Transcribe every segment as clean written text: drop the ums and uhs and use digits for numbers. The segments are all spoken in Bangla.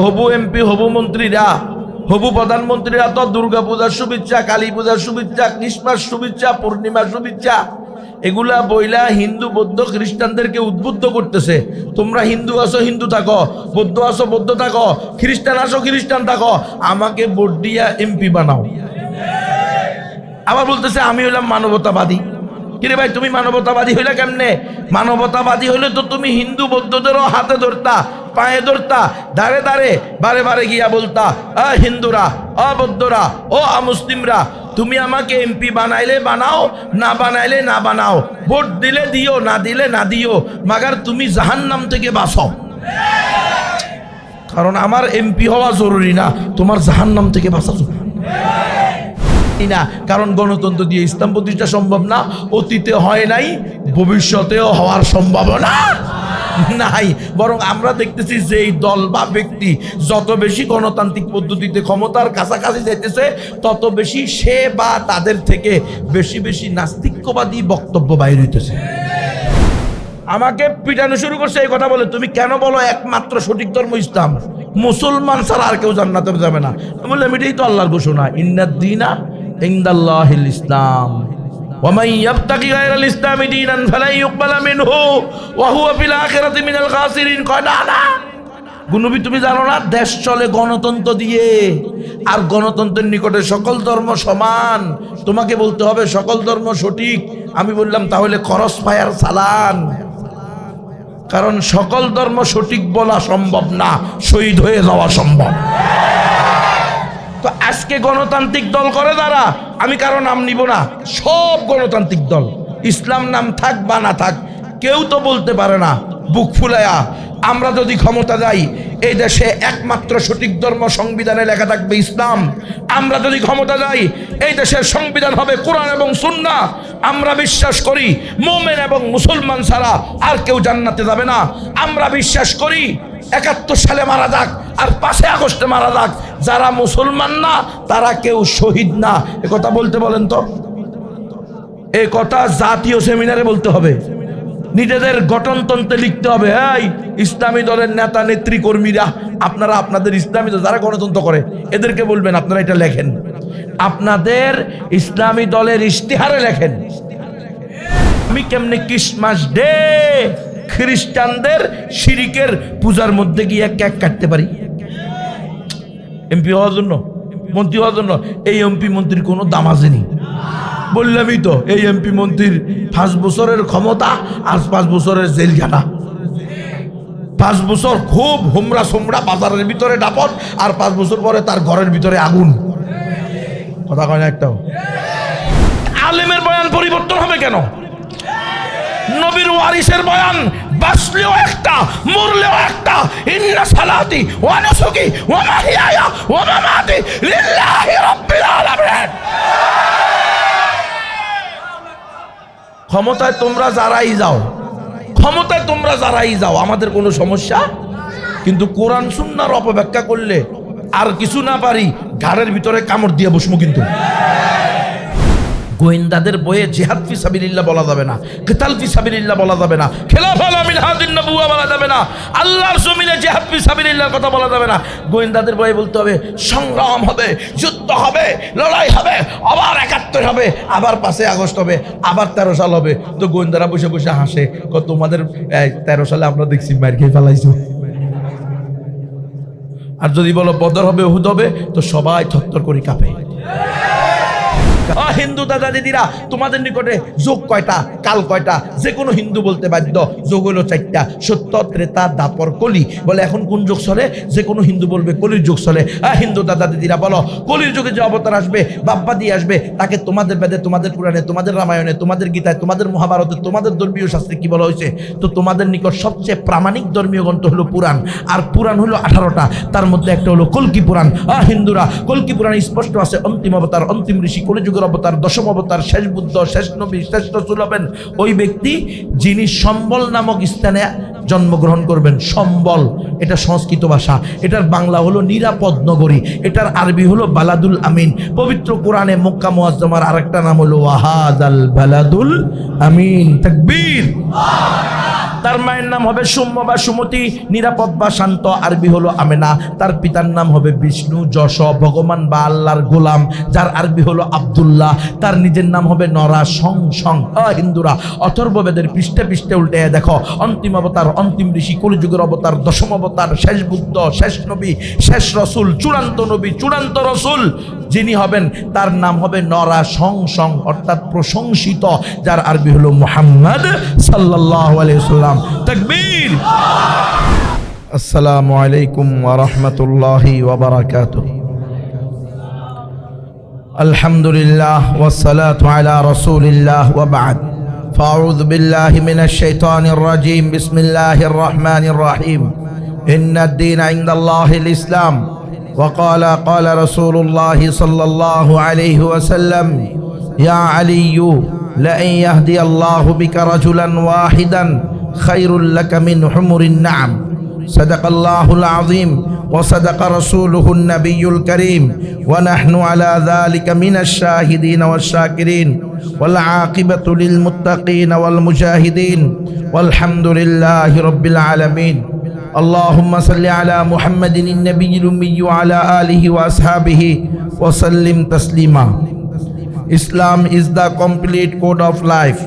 হবু এমপি, হবু মন্ত্রীরা, হবু প্রধানমন্ত্রীরা তো দুর্গা পূজার শুভেচ্ছা, কালী পূজার শুভেচ্ছা, ক্রিসমাস শুভেচ্ছা, পূর্ণিমার শুভেচ্ছা এগুলা বইলা হিন্দু বৌদ্ধ খ্রিস্টানদেরকে উদ্বুদ্ধ করতেছে। তোমরা হিন্দু আসো হিন্দু থাকো, বৌদ্ধ আসো বৌদ্ধ থাকো, খ্রিস্টান আসো খ্রিস্টান থাকো, আমাকে ভোট দিয়া এমপি বানাও। আবার বলতেছে আমি হইলাম মানবতাবাদী। কিরে ভাই, তুমি মানবতাবাদী হইলে কেমনে? মানবতাবাদী হইলে তো তুমি হিন্দু বৌদ্ধদেরও হাতে ধরতা, পায়ে ধরতা, দাঁড়ে দাঁড়ে বারে বারে গিয়া বলতা, হিন্দুরা, বৌদ্ধরা, মুসলিমরা, তুমি আমাকে এমপি বানাইলে বানাও, না বানাইলে না বানাও, ভোট দিলে দিও, না দিলে না দিও, মাগার তুমি জাহান্নাম থেকে বাঁচো। কারণ আমার এমপি হওয়া জরুরি না, তোমার জাহান্নাম থেকে বাঁচা জরুরি না। কারণ গণতন্ত্র দিয়ে ইসলাম প্রতিষ্ঠা সম্ভব না, অতীতে হয় নাই, ভবিষ্যতেও হওয়ার সম্ভাবনা নাই। বরং আমরা দেখতেছি যে এই দল বা ব্যক্তি যত বেশি গণতান্ত্রিক পদ্ধতিতে ক্ষমতার কাছাকাছি যাইতেছে, তত বেশি সে বা তাদের থেকে বেশি বেশি নাস্তিক্যবাদী বক্তব্য বাইর হইতেছে। আমাকে পিটানো শুরু করছে এই কথা বলে, তুমি কেন বলো একমাত্র সঠিক ধর্ম ইসলাম, মুসলমান ছাড়া আর কেউ জান্নাতে যাবে না? বললাম এটাই তো আল্লাহর ঘোষণা, ইন্নাদ-দীনা ইনদাল্লাহিল ইসলাম, ওয়া মান ইয়াবতাগি গায়রাল ইসলামি দীনান ফালান ইউকবালা মিনহু ওয়া হুয়া ফিল আখিরাতি মিনাল খাসিরিন। কয় না, গুনবি তুমি জানো না দেশ চলে গণতন্ত্র দিয়ে, আর গণতন্ত্রের নিকটে সকল ধর্ম সমান। তোমাকে বলতে হবে সকল ধর্ম সঠিক। আমি বললাম তাহলে ক্রস ফায়ার চালান, কারণ সকল ধর্ম সঠিক বলা সম্ভব না, শহীদ হয়ে যাওয়া সম্ভব। তো আজকে গণতান্ত্রিক দল করে যারা, আমি কারো নাম নিব না, সব গণতান্ত্রিক দল, ইসলাম নাম থাক বা না থাক, কেউ তো বলতে পারে না বুক ফুলায়া আমরা যদি ক্ষমতা যাই এই দেশে একমাত্র সঠিক ধর্ম সংবিধানে লেখা থাকবে ইসলাম। আমরা যদি ক্ষমতা যাই এই দেশের সংবিধান হবে কোরআন এবং সুন্নাহ। আমরা বিশ্বাস করি মুমিন এবং মুসলমান ছাড়া আর কেউ জান্নাতে যাবে না। আমরা বিশ্বাস করি ৭১ সালে মারা যাক আর ৫ আগস্টে মারা যাক, যারা মুসলমান না তারা কেউ শহীদ না। এ কথা বলতে বলেন তো, এই কথা জাতীয় সেমিনারে বলতে হবে, নিজেদের গঠনতন্ত্রে লিখতে হবে। এই ইসলামী দলের নেতা নেত্রী কর্মীরা, আপনারা আপনাদের ইসলামী দল যারা গণতন্ত্র করে এদেরকে বলবেন আপনারা এটা লেখেন, আপনাদের ইসলামী দলের ইশতেহারে লেখেন। আমি কেমনে ক্রিসমাস ডে খ্রিস্টানদের শিরিকের পূজার মধ্যে গিয়ে কেক কাটতে পারি? এমপি হওয়ার জন্য, মন্ত্রী হওয়ার জন্য এই এমপি মন্ত্রীর কোনো দাম আসেনি। বললামই তো, এই এমপি মন্ত্রীর 5 বছরের ক্ষমতা আর 5 বছরের জেলখানা। 5 বছর খুব হোমরা সোমরা বাজারের ভিতরে ডাপট, আর 5 বছর পরে তার ঘরের ভিতরে আগুন। কথা কয় না একটাও? আলেমের বয়ান পরিবর্তন হবে কেন? নবীর ওয়ারিসের বয়ান বাঁচলেও একটা, মরলেও একটা। ইন্না সালাতি ওয়া নুসুকি ওয়া মাহইয়ায়া ওয়া মামাতি লিল্লাহি রাব্বিল আলামিন। ক্ষমতায় তোমরা যারাই যাও, ক্ষমতায় তোমরা যারাই যাও, আমাদের কোনো সমস্যা। কিন্তু কোরআন সুন্নাহর অপব্যাখ্যা করলে আর কিছু না পারি ঘাড়ের ভিতরে কামড় দিয়ে বসবো। কিন্তু গোয়েন্দাদের বইয়ে জিহাদ ফি সাবিলিল্লাহ বলা যাবে না, কিতাল ফি সাবিলিল্লাহ বলা যাবে না, খেলাফত মিনহাজুন নবুওয়া বলা যাবে না, আল্লাহর জমিনে জিহাদ ফি সাবিলিল্লাহর কথা বলা যাবে না। গোয়েন্দাদের বইয়ে বলতে হবে সংগ্রাম হবে, যুদ্ধ হবে, লড়াই হবে, আবার ৭১ হবে, আবার ৫ আগস্ট হবে, আবার ১৩ সাল হবে। তো গোয়েন্দারা বসে বসে হাসে, তোমাদের ১৩ সালে আমরা দেখছি মার খেয়ে ফেলাইছো। আর যদি বলো বদর হবে, উহুদ হবে, তো সবাই থরথর করে কাঁপে। হিন্দু দাদা দিদিরা, তোমাদের নিকটে যোগ কয়টা, কাল কয়টা? যে কোনো হিন্দু বলতে বাধ্য, যোগ হলো ৪টা, সত্য, ত্রেতা, দাপর, কলি। বলে এখন কোন যুগ চলে? যে কোনো হিন্দু বলবে কলির যুগ চলে। হিন্দু দাদা দিদিরা বলো, কলির যুগে যে অবতার আসবে, বাপ্পা দিয়ে আসবে, তাকে তোমাদের বেদে, তোমাদের পুরাণে, তোমাদের রামায়ণে, তোমাদের গীতায়, তোমাদের মহাভারতে, তোমাদের ধর্মীয় শাস্ত্রে কি বলা হয়েছে? তো তোমাদের নিকট সবচেয়ে প্রামাণিক ধর্মীয় গ্রন্থ হলো পুরাণ, আর পুরাণ হলো 18টা, তার মধ্যে একটা হলো কল্কি পুরাণ। হিন্দুরা কল্কি পুরাণে স্পষ্ট আছে অন্তিম অবতার, অন্তিম ঋষি, কলিযুগের অবতার, দশম অবতার, শেষ বুদ্ধ, শেষ নবী, শ্রেষ্ঠ রাসূল হবেন ওই ব্যক্তি যিনি সম্বল নামক স্থানে জন্মগ্রহণ করবেন। সম্বল এটা সংস্কৃত ভাষা, এটার বাংলা হলো নিরাপদ নগরী, এটার আরবি হলো বালাদুল আমিন। পবিত্র কোরআনে মক্কা মুআজ্জামার আরেকটা নাম হলো ওয়াহাদাল বালাদুল আমিন। তাকবীর। তার মায়ের নাম হবে সৌম্য বা সুমতি, নিরাপদ বা শান্ত, আরবি হলো আমেনা। তার পিতার নাম হবে বিষ্ণু, যশ, ভগবান বা আল্লাহর গোলাম, যার আরবি হলো আব্দুল্লাহ। তার নিজের নাম হবে নরা, সং সং। হিন্দুরা অথর্ববেদের পৃষ্ঠে পৃষ্ঠে উল্টে দেখো, অন্তিম অবতার, অন্তিম ঋষি, কলিযুগের অবতার, দশম অবতার, শেষ বুদ্ধ, শেষ নবী, শেষ রসুল, চূড়ান্ত নবী, চূড়ান্ত রসুল যিনি হবেন তার নাম হবে নরা সং সং, অর্থাৎ প্রশংসিত, যার আরবি হলো মুহাম্মদ সাল্লাল্লাহু আলাইহি ওয়াসাল্লাম। তাকবীর। আসসালামু আলাইকুম ওয়া রাহমাতুল্লাহি ওয়া বারাকাতুহু। আলহামদুলিল্লাহ ওয়াস সালাতু আলা রাসূলিল্লাহ ওয়া বা'দ। ফাআউযু বিল্লাহি মিনাশ শাইতানির রাজীম। বিসমিল্লাহির রহমানির রহিম। ইন্নাদ দীনা ইনদাল্লাহিল ইসলাম। وقال قال رسول الله صلى الله عليه وسلم يا علي لئن يهدي الله بك رجلا واحدا خير لك من حمر النعم صدق الله العظيم وصدق رسوله النبي الكريم ونحن على ذلك من الشاهدين والشاكرين والعاقبة للمتقين والمجاهدين والحمد لله رب العالمين اللهم صل على محمد النبي الأمي وعلى آله وأصحابه وسلم تسليما. Islam is the complete code of life.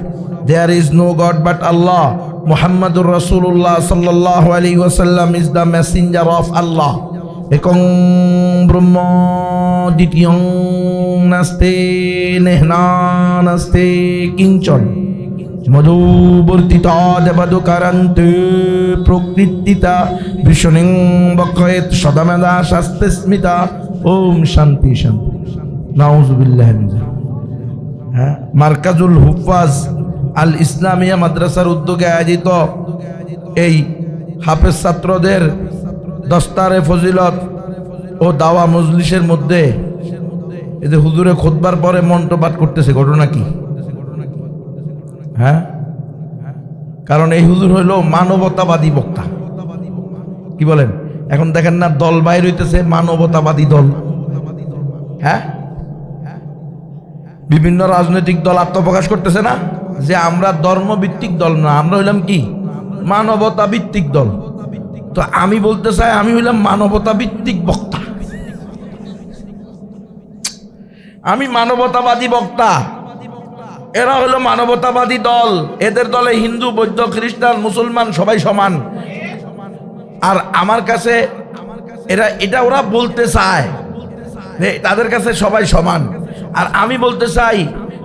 There is no God but Allah. Muhammadur Rasulullah sallallahu alaihi wasallam is the messenger of Allah. Ekong Brahma Dityong Naste Nehna Naste Kinchon মধুবর্তিতা দেবাদুকারান্তে প্রকৃতিতা ভীষণিং বক্ষয়েত সদামেদা শাস্তে Smita. ওম শান্তি শান্তি। নাউযুবিল্লাহি মিন যালিক। হ্যাঁ, মার্কাজুল হুফাজ আল ইসলামিয়া মাদ্রাসার উদ্যোগে আয়োজিত এই হাফেজ ছাত্রদের দস্তারে ফজিলত ও দাওয়া মজলিসের মধ্যে এদের হুজুরে খুতবার পরে মন্ত্র পাঠ করতেছে, ঘটনা কি? হ্যাঁ, কারণ এই হুজুর হইল মানবতাবাদী বক্তা। কি বলেন? এখন দেখেন না দল বাইর হইতেছে, মানবতাবাদী দল। হ্যাঁ, বিভিন্ন রাজনৈতিক দল আত্মপ্রকাশ করতেছে না যে আমরা ধর্মভিত্তিক দল না, আমরা হইলাম কি মানবতা ভিত্তিক দল। তো আমি বলতে চাই আমি হইলাম মানবতা ভিত্তিক বক্তা, আমি মানবতাবাদী বক্তা। এরা হলো মানবতাবাদী দল। এদের দলে হিন্দু, বৌদ্ধ, খ্রিস্টান, মুসলমান সবাই সমান। আর আমার কাছে এটা ওরা বলতে চায় যে তাদের কাছে সবাই সমান। আর আমি বলতে চাই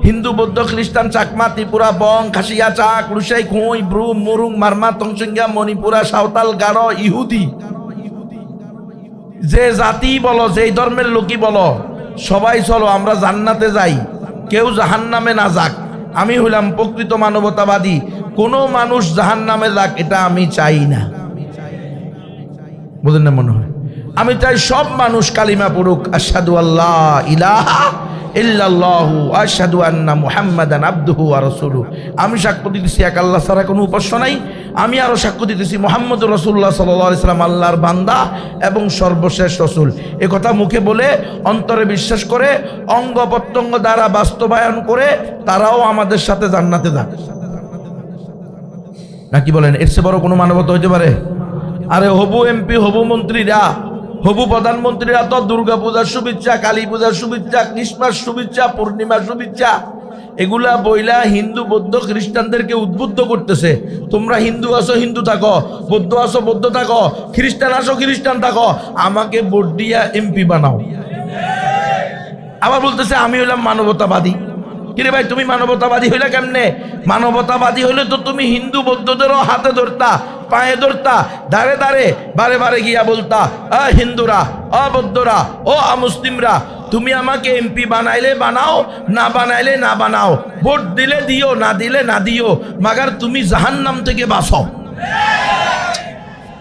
হিন্দু, বৌদ্ধ, খ্রিস্টান, চাকমা, ত্রিপুরা, বং, খাসিয়া, চাক, লুসাই, খুঁই, ব্রুম, মুরুং, মারমা, তংসিঙ্গা, মণিপুরা, সাঁওতাল, গারো, ইহুদি, যে জাতি বলো, যেই ধর্মের লোকই বলো, সবাই চলো আমরা জান্নাতে যাই, কেউ জাহান্নামে না যাক। আমি হইলাম প্রকৃত মানবতাবাদী। কোনো মানুষ জাহান্নামে যাক এটা আমি চাই না। বুঝেন না মনে হয়? আমি চাই সব মানুষ কালিমা পড়ুক, আশহাদু আল্লাহ ইলাহা ইল্লাল্লাহু আশহাদু আন্না মুহাম্মাদান আবদুহু ওয়া রাসূলুহু। আমি সাক্ষ্য দিতেছি এক আল্লাহ ছাড়া কোনো উপাস্য নাই। আমি আরো সাক্ষ্য দিতেছি মুহাম্মদুর রাসূলুল্লাহ সাল্লাল্লাহু আলাইহি সাল্লাম আল্লাহর বান্দা এবং সর্বশেষ রাসূল। এ কথা মুখে বলে অন্তরে বিশ্বাস করে অঙ্গ প্রত্যঙ্গ দ্বারা বাস্তবায়ন করে তারাও আমাদের সাথে জান্নাতে যাক। নাকি বলেন? এর চেয়ে বড় কোনো মানবতা হইতে পারে? আরে হবু এমপি, হবু মন্ত্রীরা, হবু প্রধানমন্ত্রীরা তো দুর্গা পূজার শুভেচ্ছা, কালী পূজার শুভেচ্ছা, ক্রিসমাস শুভেচ্ছা, পূর্ণিমার শুভেচ্ছা এগুলা বইলা হিন্দু, বৌদ্ধ, খ্রিস্টানদেরকে উদ্বুদ্ধ করতেছে। তোমরা হিন্দু আছো হিন্দু থাকো, বৌদ্ধ আছো বৌদ্ধ থাকো, খ্রিস্টান আছো খ্রিস্টান থাকো, আমাকে ভোট দিয়া এমপি বানাও। আবার বলতেছে আমি হইলাম মানবতাবাদী। কিরে ভাই, তুমি মানবতাবাদী হইলে কেমনে? মানবতাবাদী হইলে তো তুমি হিন্দু বৌদ্ধদেরও হাতে ধরতা, পায়ে ধরতা, দাঁড়ে দাঁড়ে বারে বারে গিয়া বলতা, হিন্দুরা, বৌদ্ধরা, ও মুসলিমরা, তুমি আমাকে এমপি বানাইলে বানাও, না বানাইলে না বানাও, ভোট দিলে দিও, না দিলে না দিও, মাগার তুমি জাহান্নাম থেকে বাঁচো।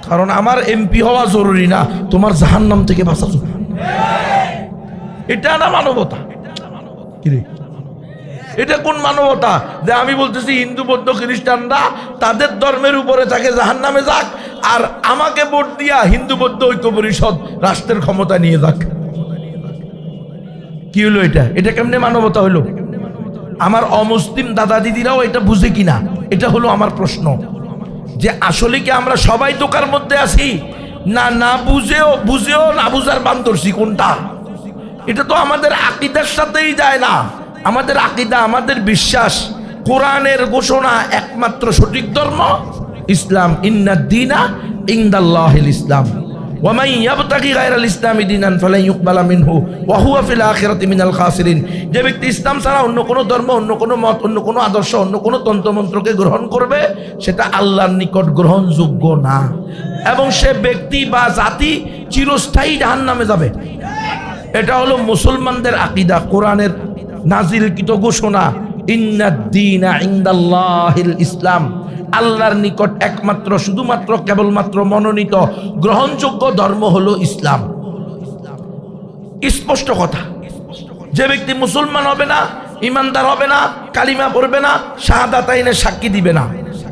কারণ আমার এমপি হওয়া জরুরি না, তোমার জাহান্নাম থেকে বাঁচা জরুরি। এটা না মানবতা? কিরে, এটা কোন মানবতা যে আমি বলতেছি হিন্দু, বৌদ্ধ, খ্রিস্টানরা তাদের ধর্মের উপরে তাকে জাহান্নামে যাক, আর আমাকে ভোট দিয়া হিন্দু বৌদ্ধ ঐক্য পরিষদ রাষ্ট্রের ক্ষমতা নিয়ে যাক? কি হলো এটা? এটা কেমনে মানবতা হইলো? আমার অমুসলিম দাদা দিদিরাও এটা বুঝে কিনা, এটা হলো আমার প্রশ্ন। যে আসলে কি আমরা সবাই দোকার মধ্যে আছি, না না বুঝেও না বুঝার বান্তরছি কোনটা? এটা তো আমাদের আকীদার সাথেই যায় না। আমাদের আকীদা, আমাদের বিশ্বাস, কোরআনের ঘোষণা একমাত্র সঠিক ধর্ম ইসলাম। ইন্নাদ-দীনা ইনদাল্লাহিল ইসলাম ওয়া মান ইয়াবতাগি গায়রাল ইসলামি দীনান ফালান ইউকবালা মিনহু ওয়া হুয়া ফিল আখিরাতি মিনাল খাসিরিন। যে ব্যক্তি ইসলাম ছাড়া অন্য কোনো ধর্ম, অন্য কোনো মত, অন্য কোনো আদর্শ, অন্য কোনো তন্ত্রমন্ত্রকে গ্রহণ করবে, সেটা আল্লাহর নিকট গ্রহণযোগ্য না, এবং সে ব্যক্তি বা জাতি চিরস্থায়ী জাহান্নামে যাবে। এটা হলো মুসলমানদের আকীদা, কোরআনের নাজিলকৃত ঘোষণা। ইন্নাদ-দীনা ইনদাল্লাহিল ইসলাম। আল্লাহর নিকট একমাত্র, শুধুমাত্র, কেবলমাত্র মনোনীত গ্রহণযোগ্য ধর্ম হলো ইসলাম। স্পষ্ট কথা। যে ব্যক্তি মুসলমান হবে না, ইমানদার হবে না, কালিমা পড়বে না, শাহাদাতাইনের সাক্ষী দিবে না,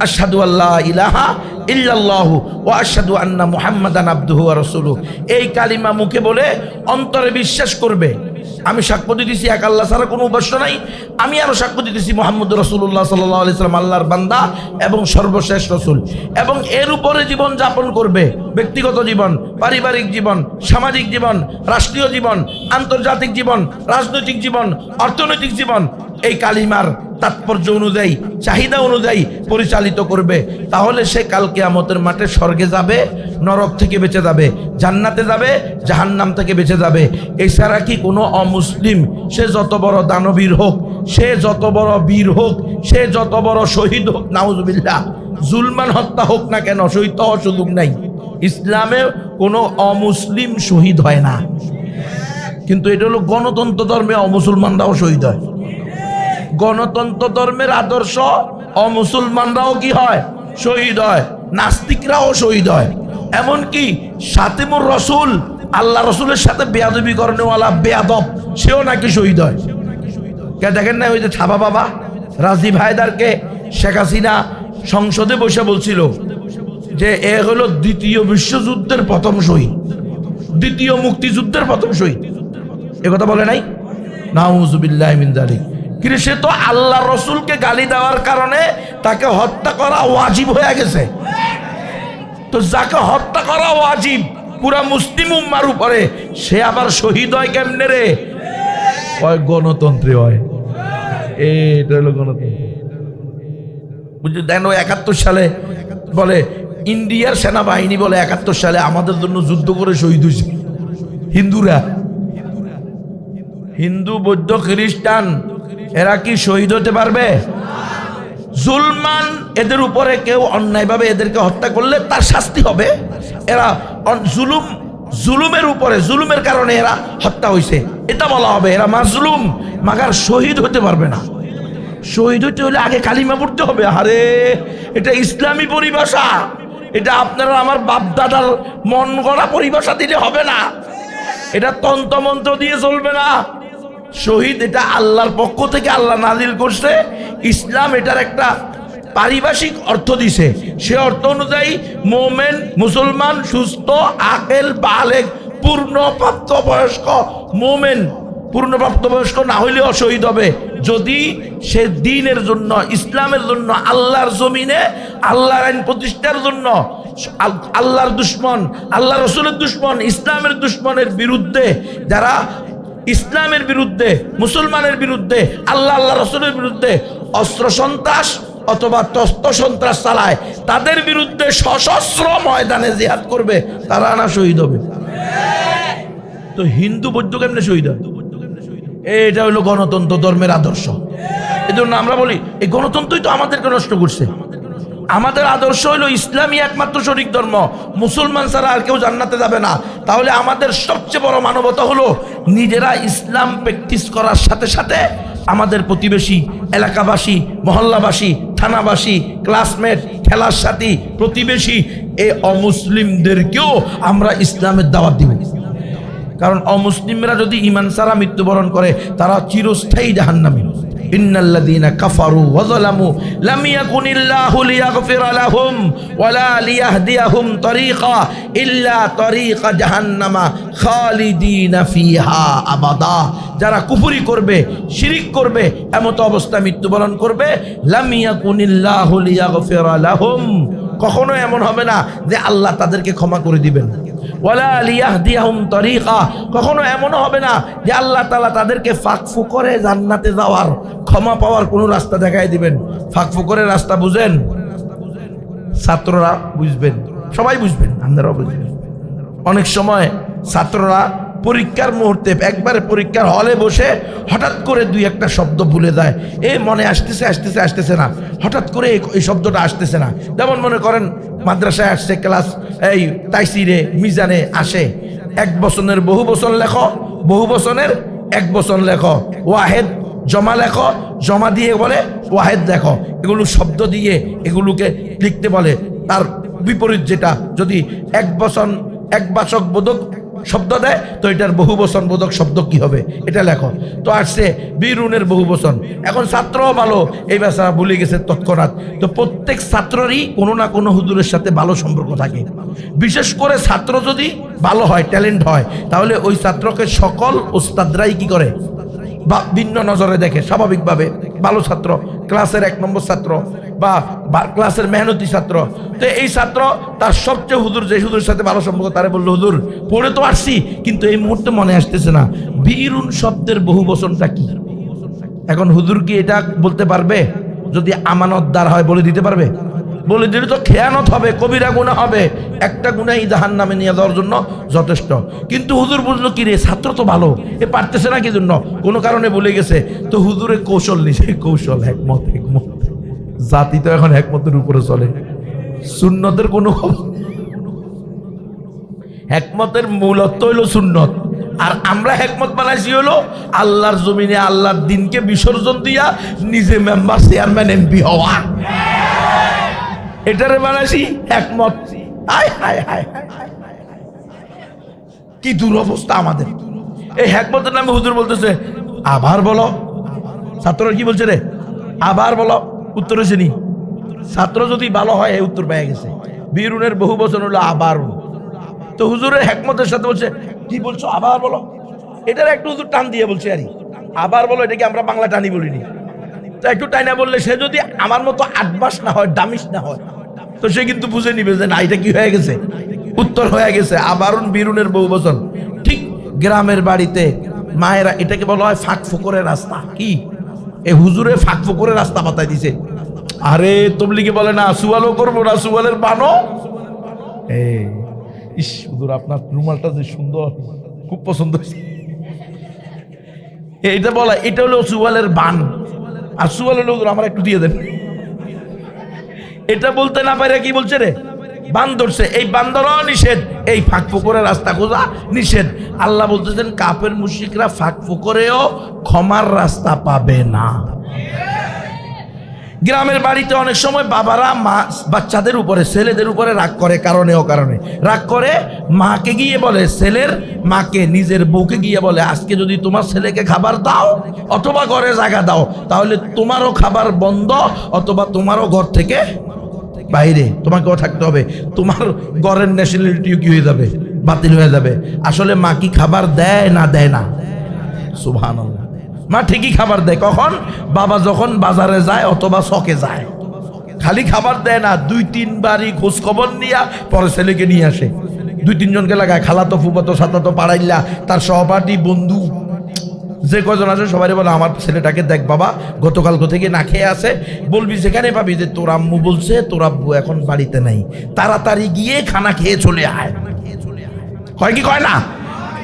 আশহাদু আল্লা ইলাহা ইল্লাল্লাহু ওয়া আশহাদু আন্না মুহাম্মাদান আবদুহু ওয়া রাসূলুহু, এই কালিমা মুখে বলে অন্তরে বিশ্বাস করবে, আমি সাক্ষ্য দিতেছি এক আল্লাহ ছাড়া কোনো উপাস্য নাই, আমি আরো সাক্ষ্য দিতেছি মুহাম্মদ রাসূলুল্লাহ সাল্লাল্লাহু আলাইহি সাল্লাম আল্লাহর বান্দা এবং সর্বশেষ রাসূল, এবং এর উপরে জীবন যাপন করবে। ব্যক্তিগত জীবন, পারিবারিক জীবন, সামাজিক জীবন, রাষ্ট্রীয় জীবন, আন্তর্জাতিক জীবন, রাজনৈতিক জীবন, অর্থনৈতিক জীবন এই কালিমার তাৎপর্য অনুযায়ী, চাহিদা অনুযায়ী পরিচালিত করবে। তাহলে সে কাল কিয়ামতের মাঠে স্বর্গে যাবে, নরক থেকে বেঁচে যাবে, জান্নাতে যাবে, জাহান্নাম থেকে বেঁচে যাবে। এছাড়া কি কোনো অমুসলিম, সে যত বড় দানবীর হোক, সে যত বড় বীর হোক, সে যত বড় শহীদ হোক, নাউজুবিল্লাহ, জুলমান হত্যা হোক না কেন, শহীদ হওয়ার সুযোগ নাই। ইসলামে কোনো অমুসলিম শহীদ হয় না। কিন্তু এটা হলো গণতন্ত্র ধর্মে অমুসলমানরাও শহীদ হয়। গণতন্ত্র ধর্মের আদর্শ অমুসলমানরাও কি হয়? শহীদ হয়। নাস্তিকরাও শহীদ হয়। এমনকি শাতিমুর রসুল, আল্লাহ রসুলের সাথে বেয়াদবি করেনেওয়ালা বেয়াদব, সেও নাকি শহীদ হয়। কে দেখেন না ওই যে ছাপা বাবা রাজীব হায়দারকে শেখ হাসিনা সংসদে বসে বলছিল যে এ হলো দ্বিতীয় বিশ্বযুদ্ধের প্রথম শহীদ, দ্বিতীয় মুক্তিযুদ্ধের প্রথম শহীদ। এ কথা বলে নাই? নাউজুবিল্লাহি মিন যালিক। কিন্তু সে তো আল্লাহ রসুলকে গালি দেওয়ার কারণে তাকে হত্যা করা ওয়াজিব হয়ে গেছে। তো যাকে হত্যা করা ওয়াজিব পুরা মুসলিম উম্মার উপরে, সে আবার শহীদ হয় কেমনে রে? হয় গণতন্ত্রে হয়। এটা হলো গণতন্ত্র। বুঝলি? দেন 71 সালে বলে ইন্ডিয়ার সেনাবাহিনী বলে 71 সালে আমাদের জন্য যুদ্ধ করে শহীদ হয়েছে হিন্দুরা। হিন্দু, বৌদ্ধ, খ্রিস্টান এরা কি শহীদ হতে পারবে? জুলমান এদের উপরে কেউ অন্যায়ভাবে এদেরকে হত্যা করলে তার শাস্তি হবে। এরা জুলুমের উপরে, জুলুমের কারণে এরা হত্যা হয়েছে, এটা বলা হবে এরা মাজলুম। মাগার শহীদ হতে পারবে না। শহীদ হতে হলে আগে কালিমা পড়তে হবে। আরে এটা ইসলামী পরিভাষা, এটা আপনারা আমার বাপ দাদার মন গড়া পরিভাষা দিলে হবে না। এটা তন্ত্রমন্ত্র দিয়ে চলবে না। শহীদ এটা আল্লাহর পক্ষ থেকে আল্লাহ নাজিল করছে। ইসলাম এটার একটা পারিভাষিক অর্থ দিছে। সে অর্থ অনুযায়ী মোমেন, মুসলমান, সুস্থ, আকেল, বালেগ, পূর্ণপ্রাপ্ত বয়স্ক মোমেন, পূর্ণপ্রাপ্ত বয়স্ক না হইলেও শহীদ হবে যদি সে দ্বীনের জন্য, ইসলামের জন্য, আল্লাহর জমিনে আল্লাহর আইন প্রতিষ্ঠার জন্য আল্লাহর দুশ্মন, আল্লাহ রসুলের দুশ্মন, ইসলামের দুশ্মনের বিরুদ্ধে, যারা ইসলামের বিরুদ্ধে, মুসলমানের বিরুদ্ধে, আল্লাহ রসুলের বিরুদ্ধে অস্ত্র সন্ত্রাস অথবা তস্ত্র সন্ত্রাস চালায়, তাদের বিরুদ্ধে সশস্ত্র ময়দানে জিহাদ করবে, তারা না শহীদ হবে। তো হিন্দু বৌদ্ধ কেমনে শহীদ হয়? এটা হলো গণতন্ত্র ধর্মের আদর্শ। এই জন্য আমরা বলি এই গণতন্ত্রই তো আমাদেরকে নষ্ট করছে। আমাদের আদর্শ হলো ইসলামই একমাত্র সঠিক ধর্ম, মুসলমান ছাড়া আর কেউ জান্নাতে যাবে না। তাহলে আমাদের সবচেয়ে বড় মানবতা হলো নিজেরা ইসলাম প্র্যাকটিস করার সাথে সাথে আমাদের প্রতিবেশী, এলাকাবাসী, মহল্লাবাসী, থানাবাসী, ক্লাসমেট, খেলার সাথী, প্রতিবেশী, এই অমুসলিমদেরকেও আমরা ইসলামের দাওয়াত দিব। কারণ অমুসলিমরা যদি ঈমান ছাড়া মৃত্যুবরণ করে তারা চিরস্থায়ী জাহান্নামী। ইন্নাল্লাযীনা কাফারু ওয়া যালামু লাম ইয়াকুনিল্লাহু লিয়াগফিরা লাহুম ওয়ালা লিয়াহদিয়াহুম তরিকা ইল্লা তরিকা জাহান্নামা খালিদিনা ফিহা আবাদা। যারা কুফরি করবে, শিরিক করবে, এমত অবস্থা মৃত্যুবরণ করবে, লাম ইয়াকুনিল্লাহু লিয়াগফিরা লাহুম, কখনো এমন হবে না যে আল্লাহ তাদেরকে ক্ষমা করে দিবেন। ওয়ালা লিয়াহদিয়াহুম তরিকা, কখনো এমনও হবে না যে আল্লাহ তাআলা তাদেরকে ফাঁকফুকরে জান্নাতে যাওয়ার, ক্ষমা পাওয়ার কোনো রাস্তা দেখাই দিবেন। ফাঁকফুকরের রাস্তা বুঝেন? ছাত্ররা বুঝবেন, সবাই বুঝবেন, আপনারাও বুঝবেন। অনেক সময় ছাত্ররা পরীক্ষার মুহূর্তে একবারে পরীক্ষার হলে বসে হঠাৎ করে দুই একটা শব্দ ভুলে যায়। মনে আসতেছে না, হঠাৎ করে এই শব্দটা আসতেছে না। যেমন মনে করেন মাদ্রাসায় আসছে, ক্লাস এই তাইসিরে মিজানে আসে, এক বচনের বহু বচন লেখো, বহু বচনের এক বচন লেখো, ওয়াহেদ জমা লেখো, জমা দিয়ে বলে ওয়াহেদ লেখো। এগুলো শব্দ দিয়ে এগুলোকে লিখতে বলে। তার বিপরীত যেটা, যদি এক বচন এক বাচক বোধক শব্দ দেয় তো এটার বহু বচন বোধক শব্দ কি হবে, এটা লেখো। তো আসছে বীরুনের বহু বচন। এখন ছাত্রও ভালো, এই বেচারা ভুলে গেছে তৎক্ষণাৎ। তো প্রত্যেক ছাত্ররই কোনো না কোনো হুজুরের সাথে ভালো সম্পর্ক থাকে। বিশেষ করে ছাত্র যদি ভালো হয়, ট্যালেন্ট হয়, তাহলে ওই ছাত্রকে সকল ওস্তাদরাই কি করে, বা ভিন্ন নজরে দেখে। স্বাভাবিকভাবে ভালো ছাত্র, ক্লাসের 1 নম্বর ছাত্র বা ক্লাসের মেহনতি ছাত্র, তো এই ছাত্র তার সবচেয়ে হুজুর, যে হুজুরের সাথে ভালো সম্পর্ক, তারে বললো হুজুর পড়ে তো আসছি কিন্তু এই মুহূর্তে মনে আসতেছে না, বীরুন শব্দের বহু বচনটা কি? এখন হুজুর কি এটা বলতে পারবে? যদি আমানতদার হয় বলে দিতে পারবে? বলে দিলে তো খেয়ানত হবে, কবিরা গুনাহ হবে, একটা গুনাহই জাহান্নামে নিয়ে যাওয়ার জন্য যথেষ্ট। কিন্তু হুজুর বুঝলো কি রে, ছাত্র তো ভালো, পারতেছে না কি জন্য, কোনো কারণে বলে গেছে। তো হুজুরের কৌশল নিছে, কৌশল হেকমত। জাতি তো এখন হেকমতের উপরে চলে, সুন্নতের কোনো হেকমতের মূলত হইল সুন্নত। আর আমরা হেকমত বানাইছি হলো আল্লাহর জমিনে আল্লাহর দিনকে বিসর্জন দিয়া নিজে মেম্বার, চেয়ারম্যান, এমপি হওয়া। এটারে বানাইছি হেকমত। হায় হায় হায়, কি দুরবস্থা আমাদের। এই হেকমতের নামে হুজুর বলতেছে আবার বলো। ছাত্ররা কি বলছে রে, আবার বলো। উত্তর হয়েছে নি, ছাত্র যদি ভালো হয় এই উত্তর পেয়ে গেছে। বীরুনের বহু বচন হলো আবার। তো হুজুরের হেকমতের সাথে বলছে কি বলছো, আবার বলো। এটার একটু হুজুর টান দিয়ে বলছে, আরে আবার বলো, এটাকে আমরা বাংলা টানি বলিনি। তো একটু টাইনা বললে সে যদি আমার মতো আটবাস না হয়, দামিস না হয়, তো সে কিন্তু বুঝে নিবে যে না, এটা কি হয়ে গেছে, উত্তর হয়ে গেছে আবারুন বীরুনের বহু বচন। ঠিক গ্রামের বাড়িতে মায়েরা, এটাকে বলা হয় ফাঁক ফোকরের রাস্তা। কি এই হুজুরে ফাঁক ফোকরের রাস্তা বাতাই দিছে। আরে তবলিগে বলে না সুয়ালও করবো না, সুয়ালের বানো। ইস হুজুর আপনার রুমালটা যে সুন্দর, খুব পছন্দ হয়েছে। এইটা বলা, এটা হলো সুয়ালের বান। আর সুয়াল হলো হুজুর আমার একটু দিয়ে দেন। এটা বলতে না পারে কি বলছে রে, বান ধরছে। এই বান ধরা নিষেধ, এই ফাঁক ফোকরের রাস্তা খোঁজা নিষেধ। আল্লাহ বলতেছেন কাফের মুশরিকরা ফাঁক ফোকরেও ক্ষমার রাস্তা পাবে না। গ্রামের বাড়িতে অনেক সময় বাবারা মা বাচ্চাদের উপরে, ছেলেদের উপরে রাগ করে, কারণে অকারণে রাগ করে। মাকে গিয়ে বলে, ছেলের মাকে, নিজের বউকে গিয়ে বলে আজকে যদি তোমার ছেলেকে খাবার দাও অথবা ঘরে জায়গা দাও, তাহলে তোমারও খাবার বন্ধ অথবা তোমারও ঘর থেকে বাইরে, তোমাকেও থাকতে হবে। তোমার ঘরের ন্যাশনালিটিও কি হয়ে যাবে, বাতিল হয়ে যাবে। আসলে মা কি খাবার দেয় না দেয় না? সুবহানাল্লাহ, মা ঠিকই খাবার দেয়। কখন? বাবা যখন বাজারে যায় অথবা চকে যায়। খালি খাবার দেয় না, 2-3 বারই খোঁজ খবর নিয়ে পরে ছেলেকে নিয়ে আসে। 2-3 জনকে লাগায়, খালাতো, ফুফাতো, সাতাতো, পাড়াইল্লা, তার সহপাঠী, বন্ধু, যে কজন আছে সবাই বলে আমার ছেলেটাকে দেখ বাবা, গতকালকে থেকে না খেয়ে আছে। বলবি যেখানে পাবি যে তোর আম্মু বলছে তোর আব্বু এখন বাড়িতে নাই, তাড়াতাড়ি গিয়ে খানা খেয়ে চলে আয়। কয় কি কয় না?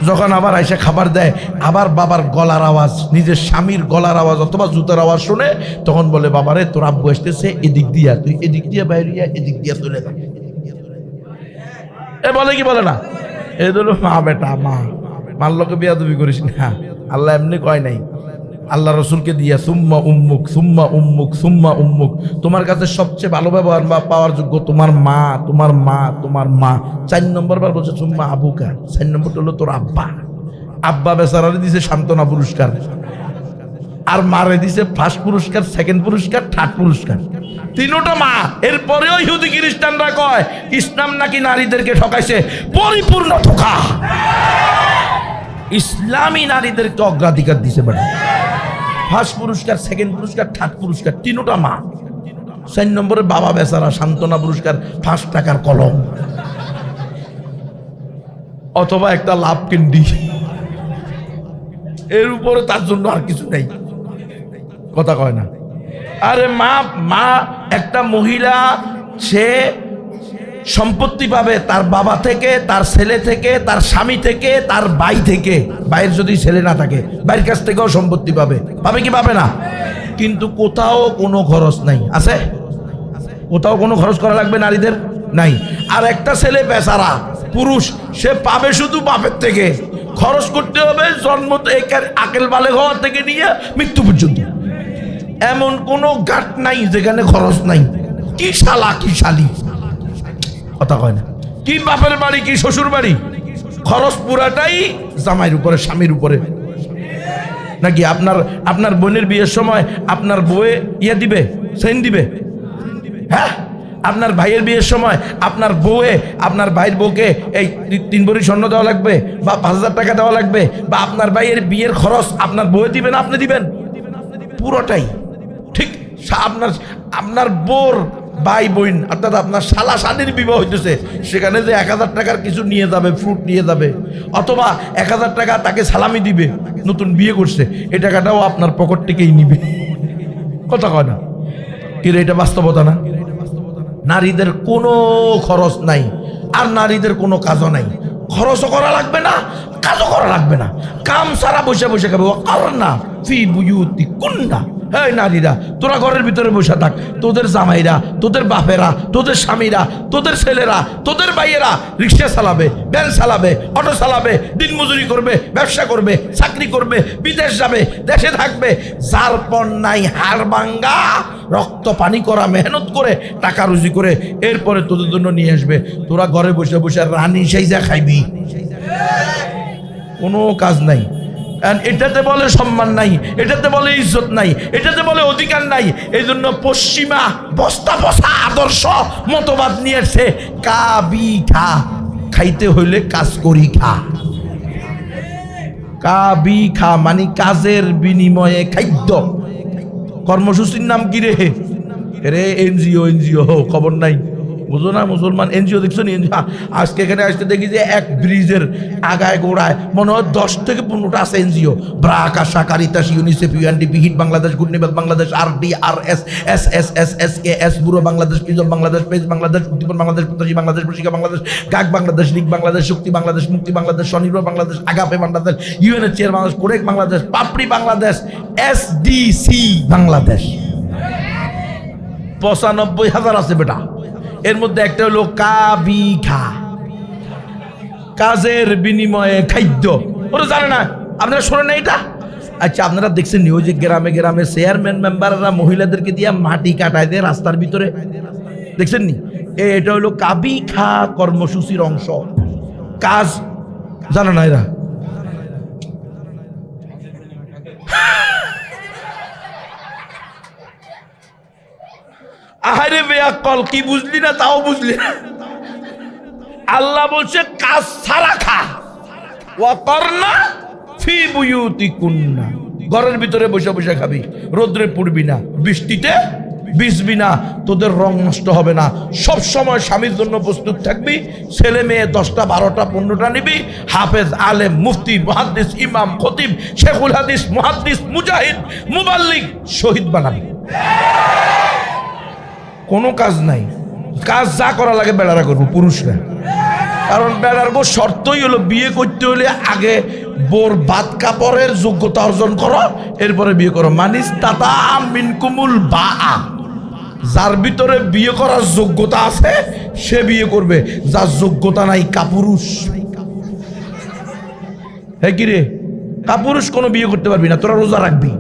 যখন আবার আইসা খাবার দেয়, আবার বাবার গলার আওয়াজ, নিজের স্বামীর গলার আওয়াজ অথবা জুতার আওয়াজ শুনে তখন বলে বাবারে তোর আব্বু আসতেছে, এদিক দিয়া তুই এদিক দিয়া বাইরিয়া এদিক দিয়া চলে যা। এ বলে কি বলে না? এই হলো মা বেটা, মা মার লোকে বিয়াদবি করিস না। আল্লাহ এমনি কয় নাই, আল্লাহ রসুলকে দিয়া সুম্মা উম্মুক সুম্মা উম্মুক সুম্মা উম্মুক। তোমার কাছে সবচেয়ে ভালো ব্যবহার বা পাওয়ার যোগ্য তোমার মা, তোমার মা, তোমার মা। 4 নম্বর বার বলছে সুম্মা আবুকা, 4 নম্বরটা হলো তোর আব্বা। আব্বা বেচারারে দিছে সান্ত্বনা পুরস্কার, আর মারে দিছে ফার্স্ট পুরস্কার, সেকেন্ড পুরস্কার, থার্ড পুরস্কার, তিনোটা মা। এরপরেও ইহুদি খ্রিস্টানরা কয় ইসলাম নাকি নারীদেরকে ঠকাইছে। পরিপূর্ণ ধোঁকা। ইসলামী নারীদেরকে অগ্রাধিকার দিছে বেটা। ফার্স্ট পুরস্কার, সেকেন্ড পুরস্কার, থার্ড পুরস্কার, তিনোটা মা। 4 নম্বরে বাবা বেচারা, সান্ত্বনা পুরস্কার 5 টাকার কলম অথবা একটা লাভ ক্যান্ডি, এর উপরে তার জন্য আর কিছু নেই। কথা কয় না? আরে মা একটা মহিলা, সে সম্পত্তি পাবে তার বাবা থেকে, তার ছেলে থেকে, তার স্বামী থেকে, তার ভাই থেকে। ভাইয়ের যদি ছেলে না থাকে ভাইয়ের কাছ থেকেও সম্পত্তি পাবে। পাবে কি পাবে না? কিন্তু কোথাও কোনো খরচ নাই। আছে? কোথাও কোনো খরচ করা লাগবে নারীদের? নাই। আর একটা ছেলে বেচারা পুরুষ, সে পাবে শুধু বাপের থেকে। খরচ করতে হবে জন্ম আকেল বালেগ হওয়া থেকে নিয়ে মৃত্যু পর্যন্ত। এমন কোনো ঘাট নাই যেখানে খরচ নাই। কি শালা কি শালি, কথা কয় না? কি বাপের বাড়ি কি শ্বশুর বাড়ি, খরচ পুরাটাই জামাইয়ের উপরে, স্বামীর উপরে। নাকি আপনার বোনের বিয়ের সময় আপনার বউয়ে ইয়ে দিবে, সেন দিবে? হ্যাঁ, আপনার ভাইয়ের বিয়ের সময় আপনার বউয়ে আপনার ভাইয়ের বউকে এই 3 ভরি স্বর্ণ দেওয়া লাগবে বা 5,000 টাকা দেওয়া লাগবে, বা আপনার ভাইয়ের বিয়ের খরচ আপনার বউয়ে দিবেন, আপনি দিবেন পুরোটাই। ঠিক আপনার বোর ভাই বোন অর্থাৎ আপনার শালা শালির বিবাহ হইতেছে, সেখানে যে 1,000 টাকার কিছু নিয়ে যাবে, ফ্রুট নিয়ে যাবে, অথবা 1,000 টাকা তাকে সালামি দিবে, নতুন বিয়ে করছে, এই টাকাটাও আপনার পকেট থেকেই নিবে। কথা কয় না? কিন্তু এটা বাস্তবতা না? নারীদের কোনো খরচ নাই, আর নারীদের কোনো কাজও নাই। খরচও করা লাগবে না, কাজও করা লাগবে না, কাম সারা বসে বসে খাবে। আর না ফি বুয়ুতি কুন্না, এই নারীরা তোরা ঘরের ভিতরে বসে থাক, তোদের জামাইরা, তোদের বাপেরা, তোদের স্বামীরা, তোদের ছেলেরা, তোদের ভাইয়েরা রিক্সা চালাবে, ভ্যান চালাবে, অটো চালাবে, দিনমজুরি করবে, ব্যবসা করবে, চাকরি করবে, বিদেশ যাবে, দেশে থাকবে। যার পর নাই হাড় ভাঙ্গা রক্ত পানি করা মেহনত করে টাকা রুজি করে এরপরে তোদের জন্য নিয়ে আসবে। তোরা ঘরে বসে বসে রানী সাইজা খাইবি, কোনো কাজ নাই। এটাতে বলে সম্মান নাই, এটাতে বলে ইজ্জত নাই, এটাতে বলে অধিকার নাই। এই জন্য পশ্চিমা বস্তা বসা আদর্শ মতবাদ নিয়ে এসে কাবি খা, খাইতে হইলে কাজ করি খা। কাবি খা মানে কাজের বিনিময়ে খাদ্য। কর্মসূচির নাম কি রে? এনজিও খবর নাই, বুঝো না? মুসলমান এনজিও দেখছো নি? আজকে এখানে আসতে দেখি যে এক ব্রিজের আগায় গোড়ায় মনে হয় 10 থেকে 15টা আছে NGO. BRAC, ASA, Caritas, UNICEF, UNDP, হিট বাংলাদেশ, গুড নিবেল বাংলাদেশ, RDRS, SSSSKS, ব্যুরো বাংলাদেশ, প্রিজম বাংলাদেশ, পেজ বাংলাদেশ, উদ্দীপন বাংলাদেশ, প্রত্যাশী বাংলাদেশ, প্রশিক্ষা বাংলাদেশ, গাগ বাংলাদেশ, লিগ বাংলাদেশ, শক্তি বাংলাদেশ, মুক্তি বাংলাদেশ, স্বনির্ভর বাংলাদেশ, আগাপে বাংলাদেশ, ইউএনএর চেয়ার বাংলাদেশ, কোরেক বাংলাদেশ, পাপড়ি বাংলাদেশ, SDC বাংলাদেশ। 95,000 আছে বেটা। এর মধ্যে একটা হলো কাবি খা, কাজের বিনিময়ে খাদ্য। ওরা জানে না, আপনারা শোনেন না এটা? আচ্ছা, আপনারা দেখছেন ওই যে গ্রামে গ্রামে চেয়ারম্যান মেম্বাররা মহিলাদেরকে দিয়ে মাটি কাটায় দেয় রাস্তার ভিতরে, দেখছেন নি? এটা হলো কাবি খা কর্মসূচির অংশ। কাজ জানে না এরা। আহারে বেয়াক্কল, কি বুঝলি না? তাও বুঝলি না। আল্লাহ বলছে কাজ ছাড়া খা। ওয়া করনা ফি বুয়ুতিকুন্না, ঘরের ভিতরে বসে বসে খাবি, রোদ্রে পড়বি না, বৃষ্টিতে ভিজবি না, তোদের রং নষ্ট হবে না। সব সময় স্বামীর জন্য প্রস্তুত থাকবি। ছেলে মেয়ে 10টা 12টা 15টা নিবি। হাফেজ, আলেম, মুফতি, মুহাদ্দিস, ইমাম, খতিব, শেখুল হাদিস, মুহাদ্দিস, মুজাহিদ, মুবাল্লিগ, শহীদ বানাবি। কোনো কাজ নাই। কাজ যা করা লাগে বেড়ারা করবো, পুরুষরা। কারণ বেড়ার গো শর্তই হলো বিয়ে করতে হলে আগে বোর বাদ কাপড়ের যোগ্যতা অর্জন করো, এরপরে বিয়ে করো। মানিস তাতা মিনকুমুল বা, যার ভিতরে বিয়ে করার যোগ্যতা আছে সে বিয়ে করবে, যার যোগ্যতা নাই কাপুরুষ। হ্যাঁ কি রে, কাপুরুষ কোনো বিয়ে করতে পারবি না। তোরা রোজা রাখবি,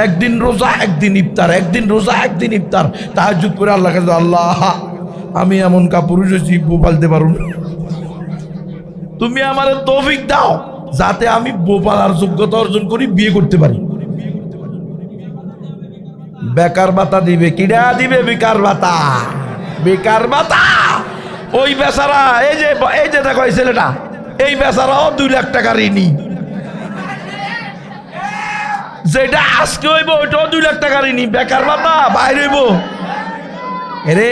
একদিন রোজা একদিন ইফতার, একদিন রোজা একদিন ইফতার, তাহাজ্জুদ করে আল্লাহ কাছে, আল্লাহ আমি এমন কাপুরুষ হয়েছি বউ পালতে পারুন, তুমি আমার তৌফিক দাও যাতে আমি বউ পালার যোগ্যতা অর্জন করি, বিয়ে করতে পারি। বেকার ভাতা দিবে কিরা? দিবে বেকার ভাতা। বেকার ভাতা ওই বেচারা, এই যে দেখো এই ছেলেটা, এই বেচারাও 2 লাখ টাকা ঋণী। যেটা আজকে হইব ওইটাও 2 লাখ টাকা ঋণী। বেকার ভাতা বাইরে হইব এরে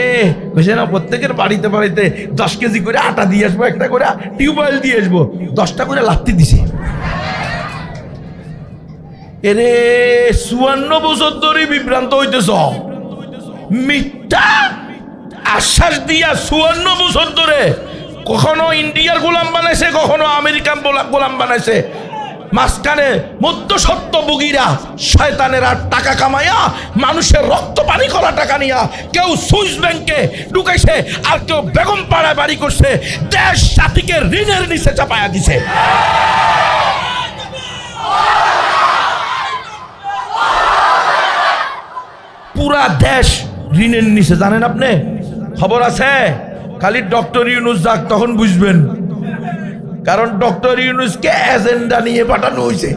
বুঝে না, প্রত্যেকের বাড়িতে বাড়িতে 10 কেজি করে আটা দিয়ে আসবো, একটা করে টিউবওয়েল দিয়ে আসবো, 10টা করে লাত্তি দিছে। এরে 54 বছর ধরে বিভ্রান্ত হইতেছ, মিথ্যা আশ্বাস দিয়া 54 বছর ধরে কখনো ইন্ডিয়ার গোলাম বানাইছে, কখনো আমেরিকান গোলাম বানাইছে। মাঝখানে মধ্যসত্ত্বভোগীরা শয়তানেরা টাকা কামাইয়া মানুষের রক্ত পানি করা টাকা নিয়া কেউ সুইস ব্যাংকে ঢুকাইছে, আর কেউ বেগম পাড়ায় বাড়ি করছে, দেশ জাতিকে ঋণের নিচে চাপায়া দিছে। পুরা দেশ ঋণের নিচে, জানেন আপনি? খবর আছে, খালি ডক্টর ইউনূস যাক তখন বুঝবেন, কারণ ডক্টর ইউনূসকে এজেন্ডা নিয়ে পাঠানো হয়েছে।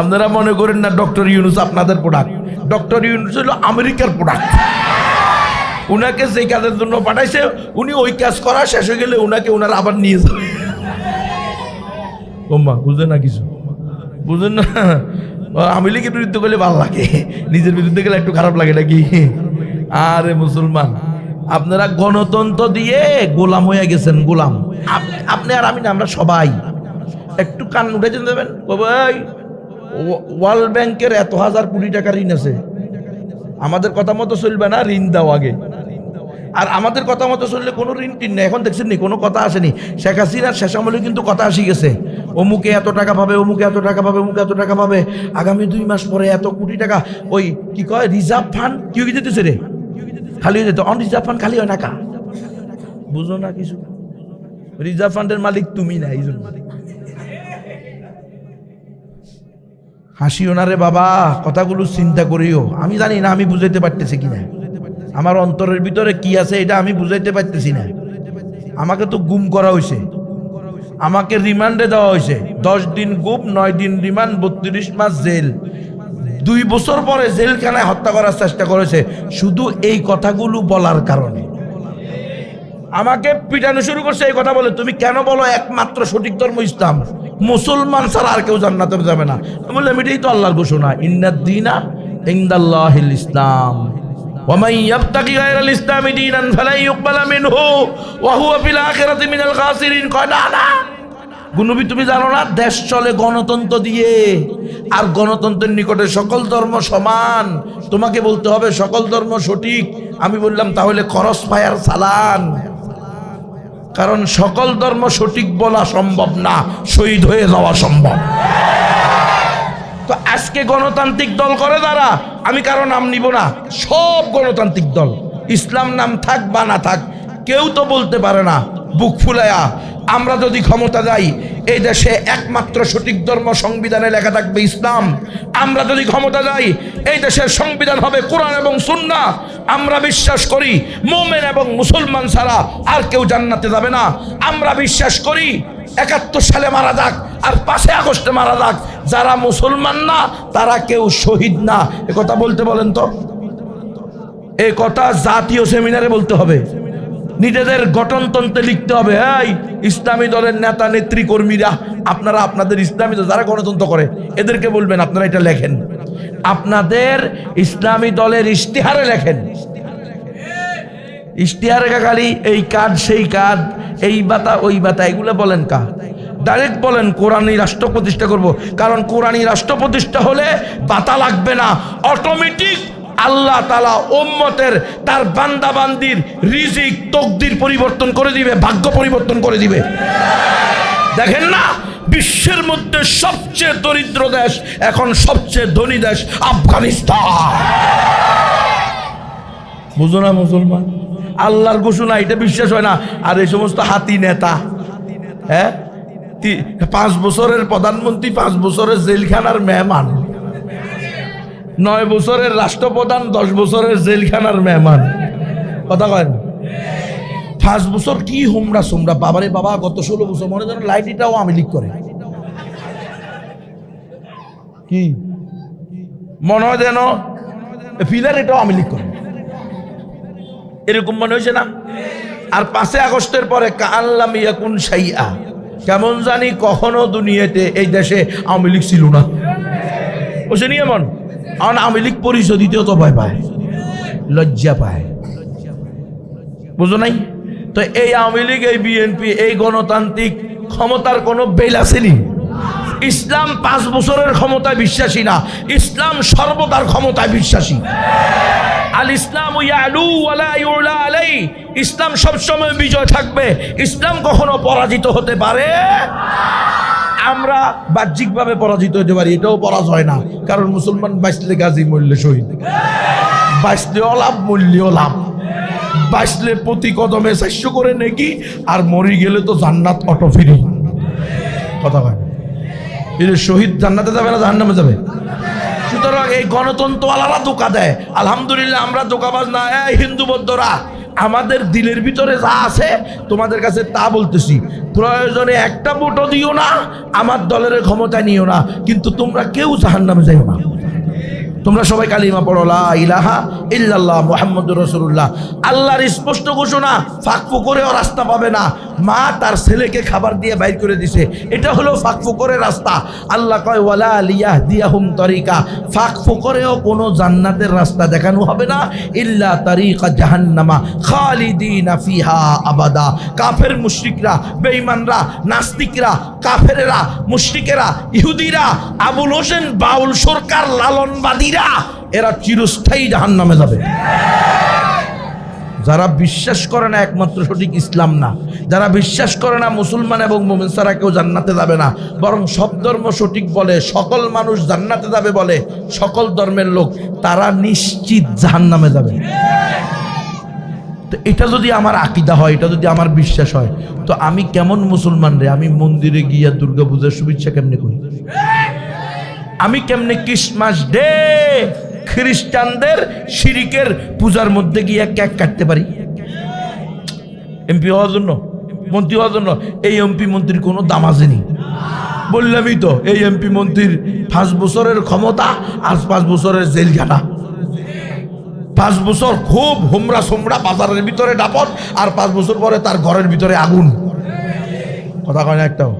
আপনারা মনে করেন না ডক্টর ইউনূস আপনাদের প্রোডাক্ট, ডক্টর ইউনূস হলো আমেরিকার প্রোডাক্ট। উনাকে যে কাজের জন্য পাঠাইছে, উনি ওই কাজ করা শেষ হয়ে গেলে উনাকে ওনারা আবার নিয়ে যাবে। ওম্মা বুঝলেন না কিছু, বুঝলেন না? আওয়ামী লীগের বিরুদ্ধে গেলে ভালো লাগে, নিজের বিরুদ্ধে গেলে একটু খারাপ লাগে নাকি? আরে মুসলমান, আপনারা গণতন্ত্র দিয়ে গোলাম হয়ে গেছেন, গোলাম। আপনি আর আমি না, আমরা সবাই একটু কান উঠে দেবেন। ভাই, ওয়ার্ল্ড ব্যাংকের এত হাজার কোটি টাকা ঋণ আছে, আমাদের কথা মতো চলবে না, ঋণ দাও আগে। আর আমাদের কথা মতো চললে কোনো ঋণ টিন নেই। এখন দেখছেন নি, কোনো কথা আসেনি। শেখ হাসিনার শেষ আমলে কিন্তু কথা আসি গেছে, অমুকে এত টাকা পাবে, অমুকে এত টাকা পাবে, অমুকে এত টাকা পাবে, আগামী 2 মাস পরে এত কোটি টাকা। ওই কি কয়, রিজার্ভ ফান্ড কি হয়ে যেতেছে রে, খালি হয়ে যেত। অন রিজার্ভ ফান্ড খালি হয় না কা, বুঝো না কিছু? রিজার্ভ ফান্ডের মালিক তুমি না, এই জন্য হাসিও না রে বাবা, কথাগুলো চিন্তা করিও। আমি জানি না আমি বুঝাইতে পারতেছি কিনা, আমার অন্তরের ভিতরে কি আছে এটা আমি বুঝাইতে পারতেছি না। আমাকে তো গুম করা হয়েছে, আমাকে রিমান্ডে দেওয়া হয়েছে, 10 দিন গুম, 9 দিন রিমান্ড, 32 মাস জেল। 2 বছর পরে জেলখানায় হত্যা করার চেষ্টা করেছে, শুধু এই কথাগুলো বলার কারণে। আমাকে পিটানো শুরু করছে এই কথা বলে, তুমি কেন বলো একমাত্র সঠিক ধর্ম ইসলাম, মুসলমান ছাড়া আর কেউ জান্নাতে যাবে না। আমি বললাম এটাই তো আল্লাহর ঘোষণা, ইন্নাদ-দীনা ইনদাল্লাহিল ইসলাম, ওয়া মান ইয়াবতাগি গায়রাল ইসলামি দীনান ফালা ইউকবালা মিনহু ওয়া হুয়া ফিল আখিরাতি মিনাল খাসিরিন। কয় না না গুনবি, তুমি জানো না দেশ চলে গণতন্ত্র দিয়ে, আর গণতন্ত্রের নিকটে সকল ধর্ম সমান। তোমাকে বলতে হবে সকল ধর্ম সঠিক। আমি বললাম তাহলে ক্রস ফায়ার চালান, কারণ সকল ধর্ম সঠিক বলা সম্ভব না, শহীদ হয়ে যাওয়া সম্ভব। তো আজকে গণতান্ত্রিক দল করে যারা, আমি কারো নাম নিব না, সব গণতান্ত্রিক দল, ইসলাম নাম থাক বা না থাক, কেউ তো বলতে পারে না বুক ফুলায়া, আমরা যদি ক্ষমতা যাই এই দেশে একমাত্র সঠিক ধর্ম সংবিধানে লেখা থাকবে ইসলাম। আমরা যদি ক্ষমতা যাই এই দেশের সংবিধান হবে কোরআন এবং সুন্নাহ। আমরা বিশ্বাস করি মুমিন এবং মুসলমান ছাড়া আর কেউ জান্নাতে যাবে না। আমরা বিশ্বাস করি 71 সালে মারা যাক আর 5 আগস্টে মারা যাক, যারা মুসলমান না তারা কেউ শহীদ না। এ কথা বলতে বলেন তো, এই কথা জাতীয় সেমিনারে বলতে হবে, নিজেদের গঠনতন্ত্রে লিখতে হবে। এই ইসলামী দলের নেতা নেত্রী কর্মীরা, আপনারা আপনাদের ইসলামী দল যারা গণতন্ত্র করে এদেরকে বলবেন আপনারা এটা লেখেন, আপনাদের ইসলামী দলের ইশতেহারে লেখেন। ইশতেহারে খালি এই কাজ সেই কাজ, এই বাতা ওই বাতা, এগুলো বলেন কা? ডাইরেক্ট বলেন কোরআনী রাষ্ট্র প্রতিষ্ঠা করব, কারণ কোরআনী রাষ্ট্র প্রতিষ্ঠা হলে বাতা লাগবে না, অটোমেটিক আল্লাহ তাআলা উম্মতের তার বান্দা বান্দির রিজিক তকদির পরিবর্তন করে দিবে, ভাগ্য পরিবর্তন করে দিবে। দেখেন না, বিশ্বের মধ্যে সবচেয়ে দরিদ্র দেশ এখন সবচেয়ে ধনী দেশ আফগানিস্তান। বুঝো না মুসলমান, আল্লাহর ঘোষণা, এটা বিশ্বাস হয় না। আর এই সমস্ত হাতি নেতা, হ্যাঁ 5 বছরের প্রধানমন্ত্রী, 5 বছরের জেলখানার মেহমান, 9 বছরের রাষ্ট্রপ্রধান, 10 বছরের জেলখানার মেহমান, কথা কয় না? 5 বছর কি হোমরা সোমরা, বাবারে বাবা, গত 16 বছর মনে যেন লাইটিটাও আওয়ামী লীগ করে, কি মনে হয় যেন ফিলার এটাও আওয়ামী লীগ করে, এরকম মনে হয়েছে না? আর 5 আগস্টের পরে কাআল্লাম ইয়াকুন শাইআ, কেমন জানি কখনো দুনিয়াতে এই দেশে আওয়ামী লীগ ছিল না। বসে নিয়ে মন আওয়ামী লীগ পরিচয় দিতেও তো ভয় পায়, লজ্জা পায়। বুঝো নাই? তো এই আওয়ামী লীগ, এই বিএনপি, এই গণতান্ত্রিক ক্ষমতার কোনো বেল আসেনি। ইসলাম 5 বছরের ক্ষমতায় বিশ্বাসী না, ইসলাম সর্বদার ক্ষমতায় বিশ্বাসী। আল ইসলাম ইয়ালু ওয়ালা ইউলা আলাই, ইসলাম সবসময় বিজয় থাকবে, ইসলাম কখনো পরাজিত হতে পারে। আমরা বাহ্যিকভাবে পরাজিত হতে পারি, এটাও পরাজয় না, কারণ মুসলমান বাঁচলে গাজী, মরলে শহীদ। বাঁচলেও লাভ, মরলেও লাভ। বাঁচলে প্রতি কদমে 400 করে নেকি, আর মরি গেলে তো জান্নাত অটো ফ্রি। কথা কয় না, শহীদ জান্নাতে যাবে না জাহান্নামে যাবে? সুতরাং এই গণতন্ত্রওয়ালারা ধোঁকা দেয়। আলহামদুলিল্লাহ আমরা ধোঁকাবাজ না। এই হিন্দু বৌদ্ধরা, আমাদের দিলের ভিতরে যা আছে তোমাদের কাছে তা বলতেছি। প্রয়োজনে একটা ভোটও দিও না, আমার দলের ক্ষমতা নিও না, কিন্তু তোমরা কেউ জাহান্নামে যাইও না। তোমরা সবাই কালিমা পড়ো, লা ইলাহা ইল্লাল্লাহ মুহাম্মাদুর রাসূলুল্লাহ। আল্লাহর স্পষ্ট ঘোষণা, ফাঁকফু করেও রাস্তা পাবে না। মা তার ছেলেকে খাবার দিয়ে বাইর করে দিছে, এটা হলো ফাঁকফু করে রাস্তা। আল্লাহ কয় ওয়ালা লিয়াহদিয়াহুম তরিকা, ফাঁকফু করেও কোনো জান্নাতের রাস্তা দেখানো হবে না, ইল্লা তারিকা জাহান্নামা খালিদিনা ফিহা আবাদা। কাফের মুশরিকরা, বেঈমানরা, নাস্তিকরা, কাফেরেরা, মুশরিকেরা, ইহুদিরা, আবুল হোসেন বাউল সরকার লালনবাদী, এরা চিরস্থায়ী জাহান্নামে যাবে। যারা বিশ্বাস করে না একমাত্র সঠিক ইসলাম না, যারা বিশ্বাস করে না মুসলমান এবং মুমিন ছাড়া কেউ জান্নাতে যাবে না, বরং সব ধর্ম সঠিক বলে, সকল মানুষ জান্নাতে যাবে বলে, সকল ধর্মের লোক, তারা নিশ্চিত জাহান্নামে যাবে। তো এটা যদি আমার আকীদা হয়, এটা যদি আমার বিশ্বাস হয়, তো আমি কেমন মুসলমান রে? আমি মন্দিরে গিয়া দুর্গা পূজার শুভেচ্ছা কেমনে করি? আমি কেমনে ক্রিসমাস ডে খ্রিস্টানদের শিরিকের পূজার মধ্যে গিয়ে কেক কাটতে পারি? এমপি হওয়ার জন্য, মন্ত্রী হওয়ার জন্য এই এমপি মন্ত্রীর কোনো দাম আসেনি। বললামই তো, এই এমপি মন্ত্রীর 5 বছরের ক্ষমতা আর 5 বছরের জেলখানা। 5 বছর খুব হোমরা সোমরা বাজারের ভিতরে ডাপট, আর 5 বছর পরে তার ঘরের ভিতরে আগুন। কথা কয় না একটাও?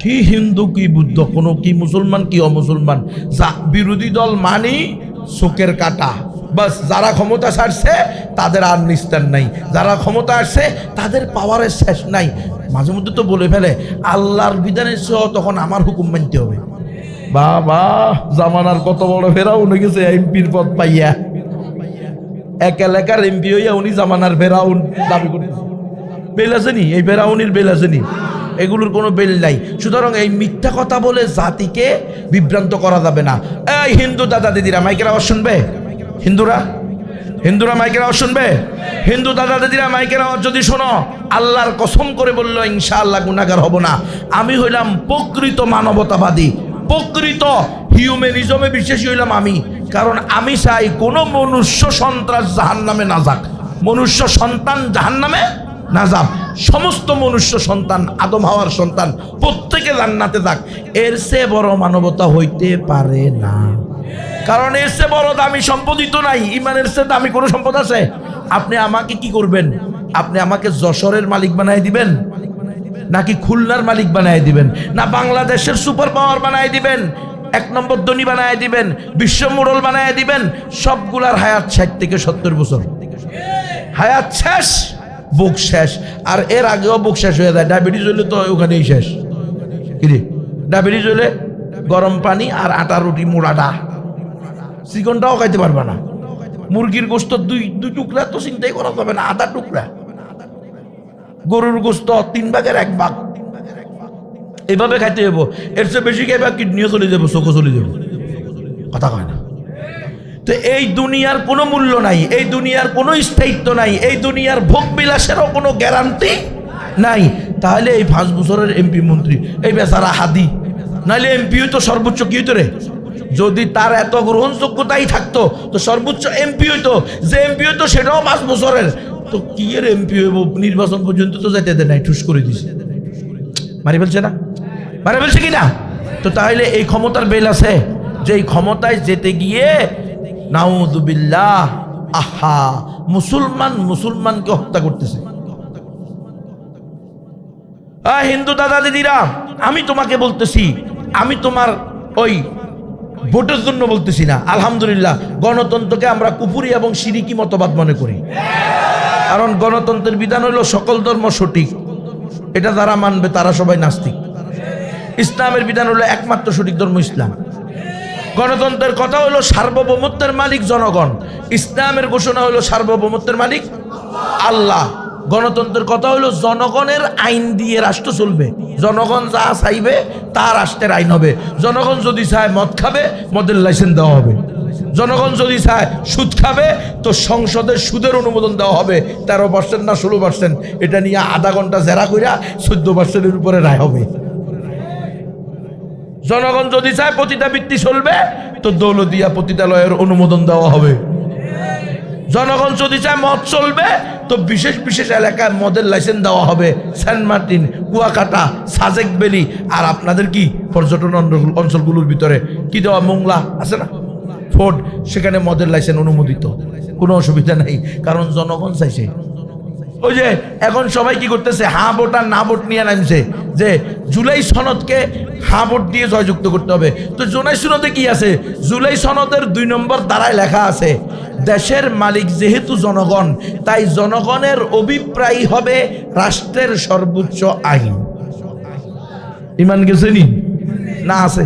কি হিন্দু, কি বুদ্ধ, কোনো কি মুসলমান, কি অমুসলমান, যা বিরোধী দল মানি চোখের কাটা। বাস, যারা ক্ষমতা ছাড়ছে তাদের আর নিস্তার নাই, যারা ক্ষমতা আসছে তাদের পাওয়ারের শেষ নাই। মাঝে মধ্যে তো বলে ফেলে আল্লাহর বিধানের সহ তখন আমার হুকুম মানতে হবে। বাবা, জামানার কত বড় ফেরাউন হয়ে গেছে এমপির পদ পাইয়া। এক এলাকার এমপি হইয়া উনি জামানার ফেরাউন দাবি করতেছে। বেল আসেনি? এই ফেরাউনির বেল আসেনি? এগুলোর কোনো বেল নাই। সুতরাং এই মিথ্যা কথা বলে জাতিকে বিভ্রান্ত করা যাবে না। এই হিন্দু দাদা দিদিরা, মাইকের আওয়াজ শুনবে? হিন্দুরা মাইকের আওয়াজ শুনবে? হিন্দু দাদা দিদিরা মাইকের আওয়াজ যদি শোনো, আল্লাহর কসম করে বলল ইনশাআল্লাহ গুনাহগার হব না। আমি হইলাম প্রকৃত মানবতাবাদী, প্রকৃত হিউম্যানিজমে বিশ্বাসী হইলাম আমি। কারণ আমি চাই কোনো মনুষ্য সন্ত্রাস জাহান্নামে না যাক, মনুষ্য সন্তান জাহান্নামে না যাক, সমস্ত মনুষ্য সন্তান, আদম হাওয়ার সন্তান, প্রত্যেকে জান্নাতে যাক। এর চেয়ে বড় মানবতা হইতে পারে না। কারণ এর চেয়ে বড় দামি সম্পদই তো নাই। ইমানের চেয়ে দামি কোনো সম্পদ আছে? আপনি আমাকে কি করবেন? আপনি আমাকে যশোরের মালিক বানাই দিবেন, নাকি খুলনার মালিক বানাই দিবেন, না বাংলাদেশের সুপার পাওয়ার বানাই দিবেন, 1 নম্বর ধনী বানাই দিবেন, বিশ্ব মোড়ল বানাই দিবেন? সবগুলার হায়াত 60 থেকে 70 বছর হায়াত শেষ, বুক শেষ। আর এর আগেও বুক শেষ হয়ে যায়। ডায়াবেটিস হইলে তো ওখানেই শেষ। কিরে, ডায়াবেটিস হইলে গরম পানি আর আটা রুটি মোড়াটা, চিকনটাও খাইতে পারবে না। মুরগির গোস্ত দুই টুকরা তো চিন্তাই করা যাবে না, আধা টুকরা। গরুর গোস্ত 3 ভাগের 1 ভাগ, এভাবে খাইতে হইব। এর চেয়ে বেশি খাইবা কিডনিও চলে যাবো, চোখও চলে যাবো। কথা কয় না? তো এই দুনিয়ার কোনো মূল্য নাই, এই দুনিয়ার কোনো স্থায়িত্ব নাই, এই দুনিয়ার ভোগ বিলাসেরও কোনো গ্যারান্টি নাই। তাহলে এই 5 বছরের এমপি মন্ত্রী এই বেচারা হাদি, নাহলে এমপি হইতো সর্বোচ্চ কি হইতো রে? যদি তার এত গ্রহণযোগ্যতাই থাকতো তো সর্বোচ্চ এমপি হইতো। যে এমপি হইতো সেটাও 5 বছরের। তো কি এর এমপি হইব? নির্বাচন পর্যন্ত তো যাইতে দেয় নাই, ঠুস করে দিছে। মারি ফেলছে না? মারি ফেলছে কিনা? তো তাহলে এই ক্ষমতার বেল আছে যে এই ক্ষমতায় যেতে গিয়ে নাউযুবিল্লাহ, আহা, মুসলমানকে হত্যা করতেছে। হিন্দু দাদা দিদিরা, আমি তোমাকে বলতেছি, আমি তোমার ওই ভোটের জন্য বলতেছি না। আলহামদুলিল্লাহ, গণতন্ত্রকে আমরা কুফরি এবং শিরিকি মতবাদ মনে করি। কারণ গণতন্ত্রের বিধান হলো সকল ধর্ম সঠিক, এটা যারা মানবে তারা সবাই নাস্তিক। ইসলামের বিধান হলো একমাত্র সঠিক ধর্ম ইসলাম। গণতন্ত্রের কথা হলো সার্বভৌমত্বের মালিক জনগণ, ইসলামের ঘোষণা হলো সার্বভৌমত্বের মালিক আল্লাহ। গণতন্ত্রের কথা হলো জনগণের আইন দিয়ে রাষ্ট্র চলবে, জনগণ যা চাইবে তা রাষ্ট্রের আইন হবে। জনগণ যদি চায় মদ খাবে, মদের লাইসেন্স দেওয়া হবে। জনগণ যদি চায় সুদ খাবে, তো সংসদের সুদের অনুমোদন দেওয়া হবে 13% না 16%। এটা নিয়ে আধা ঘন্টা জেরা কইরা 14%-এর উপরে রায় হবে। জনগণ যদি চায় পতিতাবৃত্তি চলবে, তো দৌলতিয়া পতিতালয়ের অনুমোদন দেওয়া হবে। জনগণ যদি চায় মদ চলবে, তো বিশেষ বিশেষ এলাকায় মদের লাইসেন্স দেওয়া হবে। সেন্ট মার্টিন, কুয়াকাটা, সাজেক ভ্যালি, আর আপনাদের কি পর্যটন অঞ্চলগুলোর ভিতরে কি দেওয়া, মোংলা আছে না, ফোর্ট, সেখানে মদের লাইসেন্স অনুমোদিত, কোনো অসুবিধা নেই, কারণ জনগণ চাইছে। ওই যে এখন সবাই কি করতেছে, হ্যাঁ ভোট আর না ভোট নিয়ে নামছে, যে জুলাই সনদকে হ্যাঁ ভোট দিয়ে জয়যুক্ত করতে হবে। তো জুলাই সনদে কি আছে? জুলাই সনদের 2 নম্বর ধারায় লেখা আছে, দেশের মালিক যেহেতু জনগণ, তাই জনগণের অভিপ্রায় হবে রাষ্ট্রের সর্বোচ্চ আইন। ইমান গেছে নি না? আছে।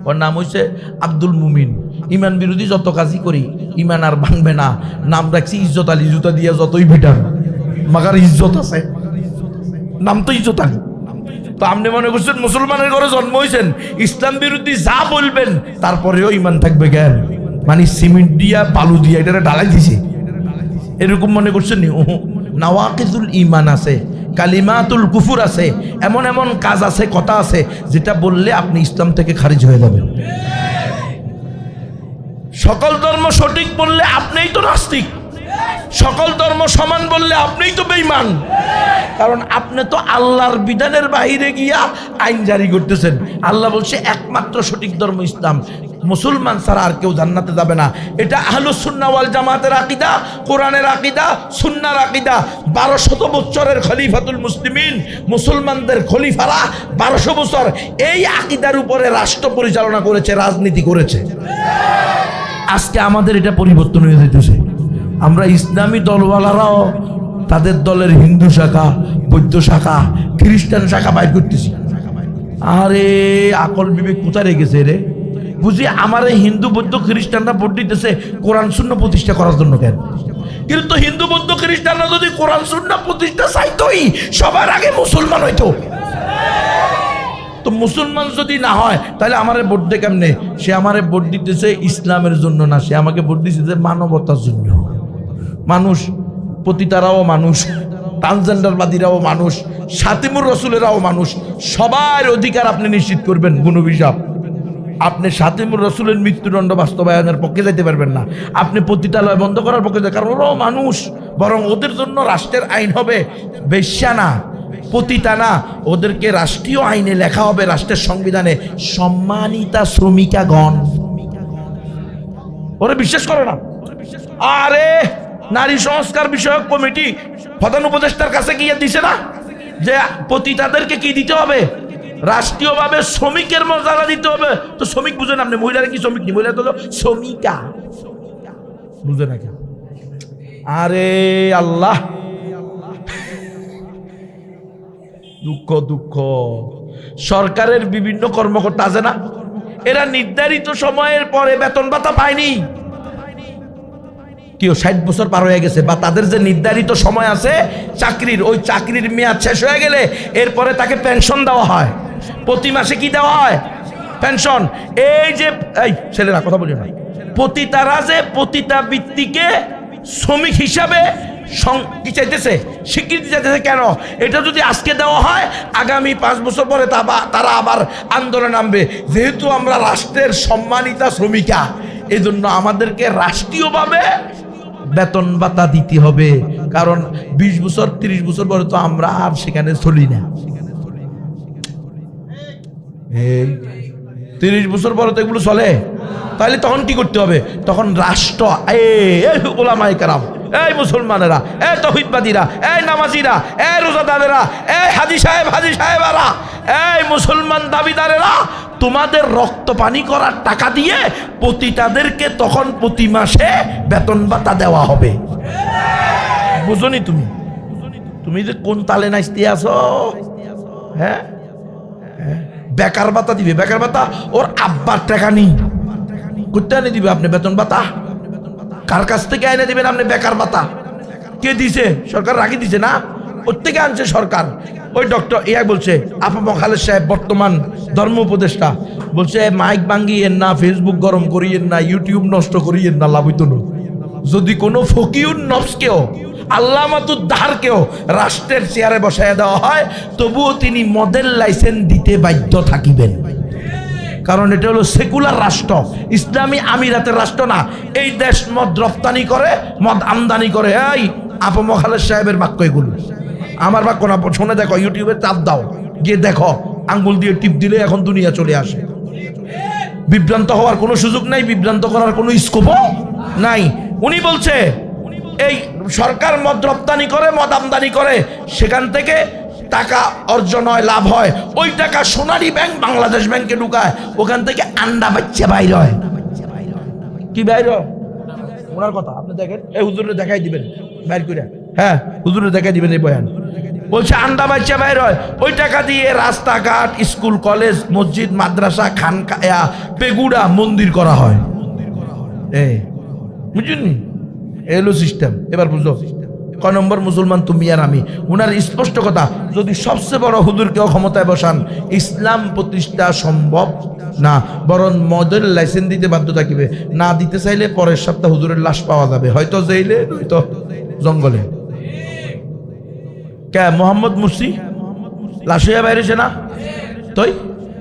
ওর নাম হচ্ছে আব্দুল মুমিন। ইমান বিরোধী যত কাজই করি ইমান আর ভাঙবে না। নাম রাখছি ইজ্জত আলী, জুতা দিয়ে যতই ভিটান মাগার ইজ্জত আছে, নাম তো ইজ্জত আলী। তো আপনি মনে করছেন মুসলমানের ঘরে জন্ম হয়েছেন, ইসলাম বিরোধী যা বলবেন তারপরেও ইমান থাকবে জ্ঞান, মানে সিমেন্ট দিয়া বালু দিয়া এটা ঢালাই দিছে এরকম মনে করছেন? নাওয়াকিজুল ইমান আছে, কালিমাতুল কুফুর আছে, এমন এমন কাজ আছে, কথা আছে, যেটা বললে আপনি ইসলাম থেকে খারিজ হয়ে যাবেন। সকল ধর্ম সঠিক বললে আপনিই তো নাস্তিক, সকল ধর্ম সমান বললে আপনিই তো বেঈমান, কারণ আপনি তো আল্লাহর বিধানের বাইরে গিয়া আইন জারি করতেছেন। আল্লাহ বলছে একমাত্র সঠিক ধর্ম ইসলাম, মুসলমান ছাড়া আর কেউ জান্নাতে যাবে না। এটা আহলুস সুন্নাহ ওয়াল জামাতের আকীদা, কোরআনের আকীদা, সুন্নাহর আকীদা। 1200 বছরের খলিফাতুল মুসলিমিন, মুসলমানদের খলিফারা 1200 বছর এই আকীদার উপরে রাষ্ট্র পরিচালনা করেছে, রাজনীতি করেছে। আজকে আমাদের এটা পরিবর্তন হয়ে যেতেছে। আমরা ইসলামী দলওয়ালারাও তাদের দলের হিন্দু শাখা, বৌদ্ধ শাখা, খ্রিস্টান শাখা বাইর করতেছি। আরে আকল বিবেক কোথায় রেখেছে রে? বুঝি আমার এই হিন্দু বৌদ্ধ খ্রিস্টানরা ভোট দিতেছে কোরআন সুন্নাহ প্রতিষ্ঠা করার জন্য কেন? কিন্তু হিন্দু বৌদ্ধ খ্রিস্টানরা যদি কোরআন সুন্নাহ প্রতিষ্ঠা চাইতোই, সবার আগে মুসলমান হইতো। তো মুসলমান যদি না হয় তাহলে আমারে ভোট দিয়ে কেমনে? সে আমারে ভোট দিতেছে ইসলামের জন্য না, সে আমাকে ভোট দিতেছে মানবতার জন্য। মানুষ, পতিতারাও মানুষ, ট্রান্সজেন্ডারবাদীরাও মানুষ, শাতিমুর রসুলেরাও মানুষ, সবার অধিকার আপনি নিশ্চিত করবেন গুণবিশাপ। আপনি শাতিমুর রসুলের মৃত্যুদণ্ড বাস্তবায়নের পক্ষে যাইতে পারবেন না, আপনি পতিতালয় বন্ধ করার পক্ষে, কারণ ওরাও মানুষ। বরং ওদের জন্য রাষ্ট্রের আইন হবে বেশ্যা না, পতিতা না, ওদেরকে রাষ্ট্রীয় আইনে লেখা হবে, রাষ্ট্রের সংবিধানে সম্মানিতা শ্রমিকাগণ। ওরা বিশ্বাস করে না। আরে নারী সংস্কার বিষয়ক কমিটি প্রধান উপদেষ্টার কাছে গিয়ে দিছে না যে পতিতাদেরকে কি দিতে হবে? রাষ্ট্রীয়ভাবে শ্রমিকের মর্যাদা দিতে হবে। তো শ্রমিক বুঝেন আপনি? মহিলারা কি শ্রমিক? মহিলা তো শ্রমিকা, বুঝে না কেন? আরে আল্লাহ, দুঃখ দুঃখ। সরকারের বিভিন্ন কর্মকর্তা আছে না, এরা নির্ধারিত সময়ের পরে বেতন ভাতা পায়নি। কেউ 60 বছর পার হয়ে গেছে, বা তাদের যে নির্ধারিত সময় আছে চাকরির, ওই চাকরির মেয়াদ শেষ হয়ে গেলে এরপরে তাকে পেনশন দেওয়া হয়। প্রতি মাসে কি দেওয়া হয়? পেনশন। এই যে এই ছেলেরা কথা বলি না, পতিতারা যে পতিতাবৃত্তিকে শ্রমিক হিসাবে কি চাইতেছে? স্বীকৃতি চাইতেছে। কেন? এটা যদি আজকে দেওয়া হয়, আগামী 5 বছর পরে তারা আবার আন্দোলনে নামবে। যেহেতু আমরা রাষ্ট্রের সম্মানিতা শ্রমিকা, এই জন্য আমাদেরকে রাষ্ট্রীয়ভাবে বেতন ভাতা দিতে হবে। কারণ 20 বছর 30 বছর পরে তো আমরা আর সেখানে চলি না। এই 30 বছর পরে তো এগুলো চলে, তাহলে তখন কি করতে হবে? তখন রাষ্ট্র, ওলামায়ে কেরাম, এই মুসলমানেরা, এই তৌহিদবাদীরা, এই নামাজিরা, এই রোজাদারেরা, এই হাজী সাহেবারা, এই মুসলমান দাবিদারেরা, তোমাদের রক্ত পানি করার টাকা দিয়ে পতিতাদেরকে তখন প্রতি মাসে বেতন ভাতা দেওয়া হবে। বুঝনি তুমি? তুমি যে কোন তালে নাচতে আসো? হ্যাঁ, বেকার ভাতা দিবে, বেকার ভাতা ওর আব্বার টাকা নেই, করতে এনে দিবে আপনি বেতন ভাতা? কার কাছ থেকে এনে দিবেন আপনি বেকার ভাতা? কে দিছে? সরকার রাখি দিছে না, ওর থেকে আনছে সরকার। ওই ডক্টর ইয়া বলছে, আপামা খালেদ সাহেব বর্তমান ধর্ম উপদেষ্টা বলছে, মাইক ভাঙ্গিয়েন না, ফেসবুক গরম করিয়েন না, ইউটিউব নষ্ট করিয়েন না, লাভ হইতো না। যদি কোনো ফকিউর নফসকেও আল্লামাতুদ্দারকেও রাষ্ট্রের চেয়ারে বসায় দেওয়া হয়, তবুও তিনি মদের লাইসেন্স দিতে বাধ্য থাকিবেন, কারণ এটা হলো সেকুলার রাষ্ট্র, ইসলামী আমিরাতের রাষ্ট্র না। এই দেশ মদ রপ্তানি করে, মদ আমদানি করে। এই আপামা খালেদ সাহেবের বাক্য এগুলো, আমার বাক্য না, শুনে দেখো, ইউটিউবে চাপ দাও, গিয়ে দেখো, আঙ্গুল দিয়ে টিপ দিলে এখন দুনিয়া চলে আসে। বিভ্রান্ত হওয়ার কোনো সুযোগ নাই, বিভ্রান্ত করার কোনো স্কোপও নাই। উনি বলছে এই সরকার মদ রপ্তানি করে, মদ আমদানি করে, সেখান থেকে টাকা অর্জন হয়, লাভ হয়, ওই টাকা সোনালী ব্যাংক বাংলাদেশ ব্যাংকে ঢুকায়, ওখান থেকে আন্ডা বাচ্চা বাইর হয়। কি বাইর হয়? ওনার কথা আপনি দেখেন, এই হুজুরে দেখাই দিবেন বাইর করে, হ্যাঁ হুজুরে দেখাই দিবেন এই বয়ান। বলছে আন্ডা বাচ্চা বাইর হয়, ওই টাকা দিয়ে রাস্তাঘাট, স্কুল, কলেজ, মসজিদ, মাদ্রাসা, খানকা, পেগুড়া, মন্দির করা হয়। এই বুঝুননি? এলো সিস্টেম। এবার বুঝো কয় নম্বর মুসলমান তুমি আর আমি? উনার স্পষ্ট কথা, যদি সবচেয়ে বড় হুজুরকেও ক্ষমতায় বসান, ইসলাম প্রতিষ্ঠা সম্ভব না, বরং মদের লাইসেন্স দিতে বাধ্য থাকিবে। না দিতে চাইলে পরের সপ্তাহে হুজুরের লাশ পাওয়া যাবে, হয়তো জেইলে, নয়তো জঙ্গলে। কে মোহাম্মদ মুর্সি লাশ হইয়া বাইরেছে না? তাই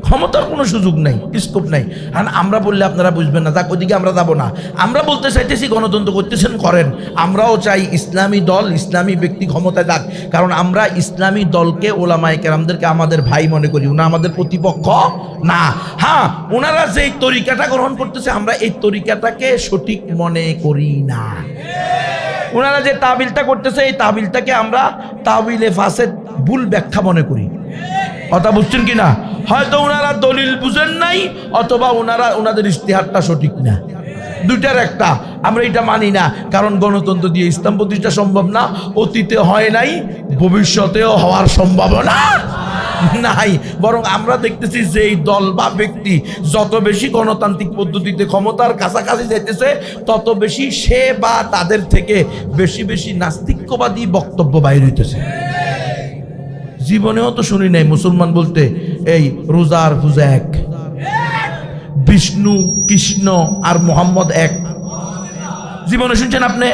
ক্ষমতার কোনো সুযোগ নাই, স্কোপ নাই। আর আমরা বললে আপনারা বুঝবেন না, যাক ওইদিকে আমরা যাবো না। আমরা বলতে চাইতেছি গণতন্ত্র করতেছেন করেন, আমরাও চাই ইসলামী দল, ইসলামী ব্যক্তি ক্ষমতায় যাক, কারণ আমরা ইসলামী দলকে, ওলামায়ে কেরামদেরকে আমাদের ভাই মনে করি, ওনা আমাদের প্রতিপক্ষ না। হ্যাঁ, ওনারা যেই তরিকাটা গ্রহণ করতেছে, আমরা এই তরিকাটাকে সঠিক মনে করি না। ওনারা যে তাবিলটা করতেছে, এই তাবিলটাকে আমরা তাবিলে ফাসেদ, ভুল ব্যাখ্যা মনে করি। কথা বুঝছেন কিনা? হয়তো ওনারা দলিল বুঝেন নাই, অথবা ওনাদের ইস্তেহারটা সঠিক না, দুইটার একটা। আমরা এটা মানি না, কারণ গণতন্ত্র দিয়ে ইসলাম প্রতিষ্ঠা সম্ভব না, অতীতে হয় নাই, ভবিষ্যতেও হওয়ার সম্ভাবনা নাই। বরং আমরা দেখতেছি যে এই দল বা ব্যক্তি যত বেশি গণতান্ত্রিক পদ্ধতিতে ক্ষমতার কাছাকাছি যাইতেছে, তত বেশি সে বা তাদের থেকে বেশি বেশি নাস্তিক্যবাদী বক্তব্য বাইর হইতেছে। জীবনেও তো শুনি নাই মুসলমান বলতে এই রোজার পূজা এক, বিষ্ণু, কৃষ্ণ আর মোহাম্মদ এক। জীবনে শুনছেন আপনি?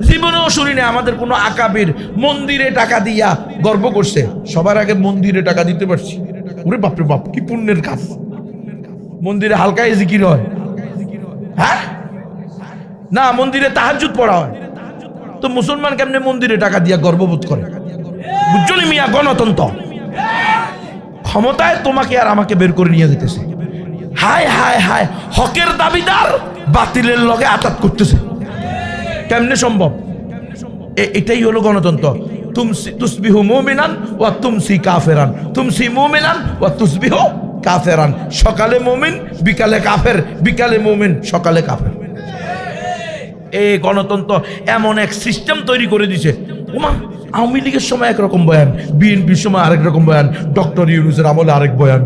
জীবনেও শুনি না আমাদের কোনো আকাবির মন্দিরে টাকা দিয়া গর্ব করছে, সবার আগে মন্দিরে টাকা দিতে পারছি, ওরে বাপরে বাপ, কি পুণ্যের কাজ। মন্দিরে হালকায় জিকির হয়, হ্যাঁ না, মন্দিরে তাহাজ্জুদ পড়া হয়, তো মুসলমান কেমনে মন্দিরে টাকা দিয়া গর্ববোধ করে? বুঝলি মিয়া, গণতন্ত্র ক্ষমতায় তোমাকে আর আমাকে বের করে নিয়ে যেতেছে। হায় হায় হায়, হকের দাবিদার বাতিলের লগে আঘাত করতেছে, কেমনে সম্ভব? এটাই হলো গণতন্ত্র। তুসবিহু মুমিনান ওয়া তুমসি কাফেরান, তুমসি মুমিনান ওয়া তুসবিহু কাফেরান। সকালে মুমিন, বিকালে কাফের, বিকালে মুমিন, সকালে কাফের। এই গণতন্ত্র এমন এক সিস্টেম তৈরি করে দিছে। ওমা, আওয়ামী লীগের সময় একরকম বয়ান, বিএনপির সময় আরেক রকম বয়ান, ডক্টর ইউনূসের আমলে আরেক বয়ান।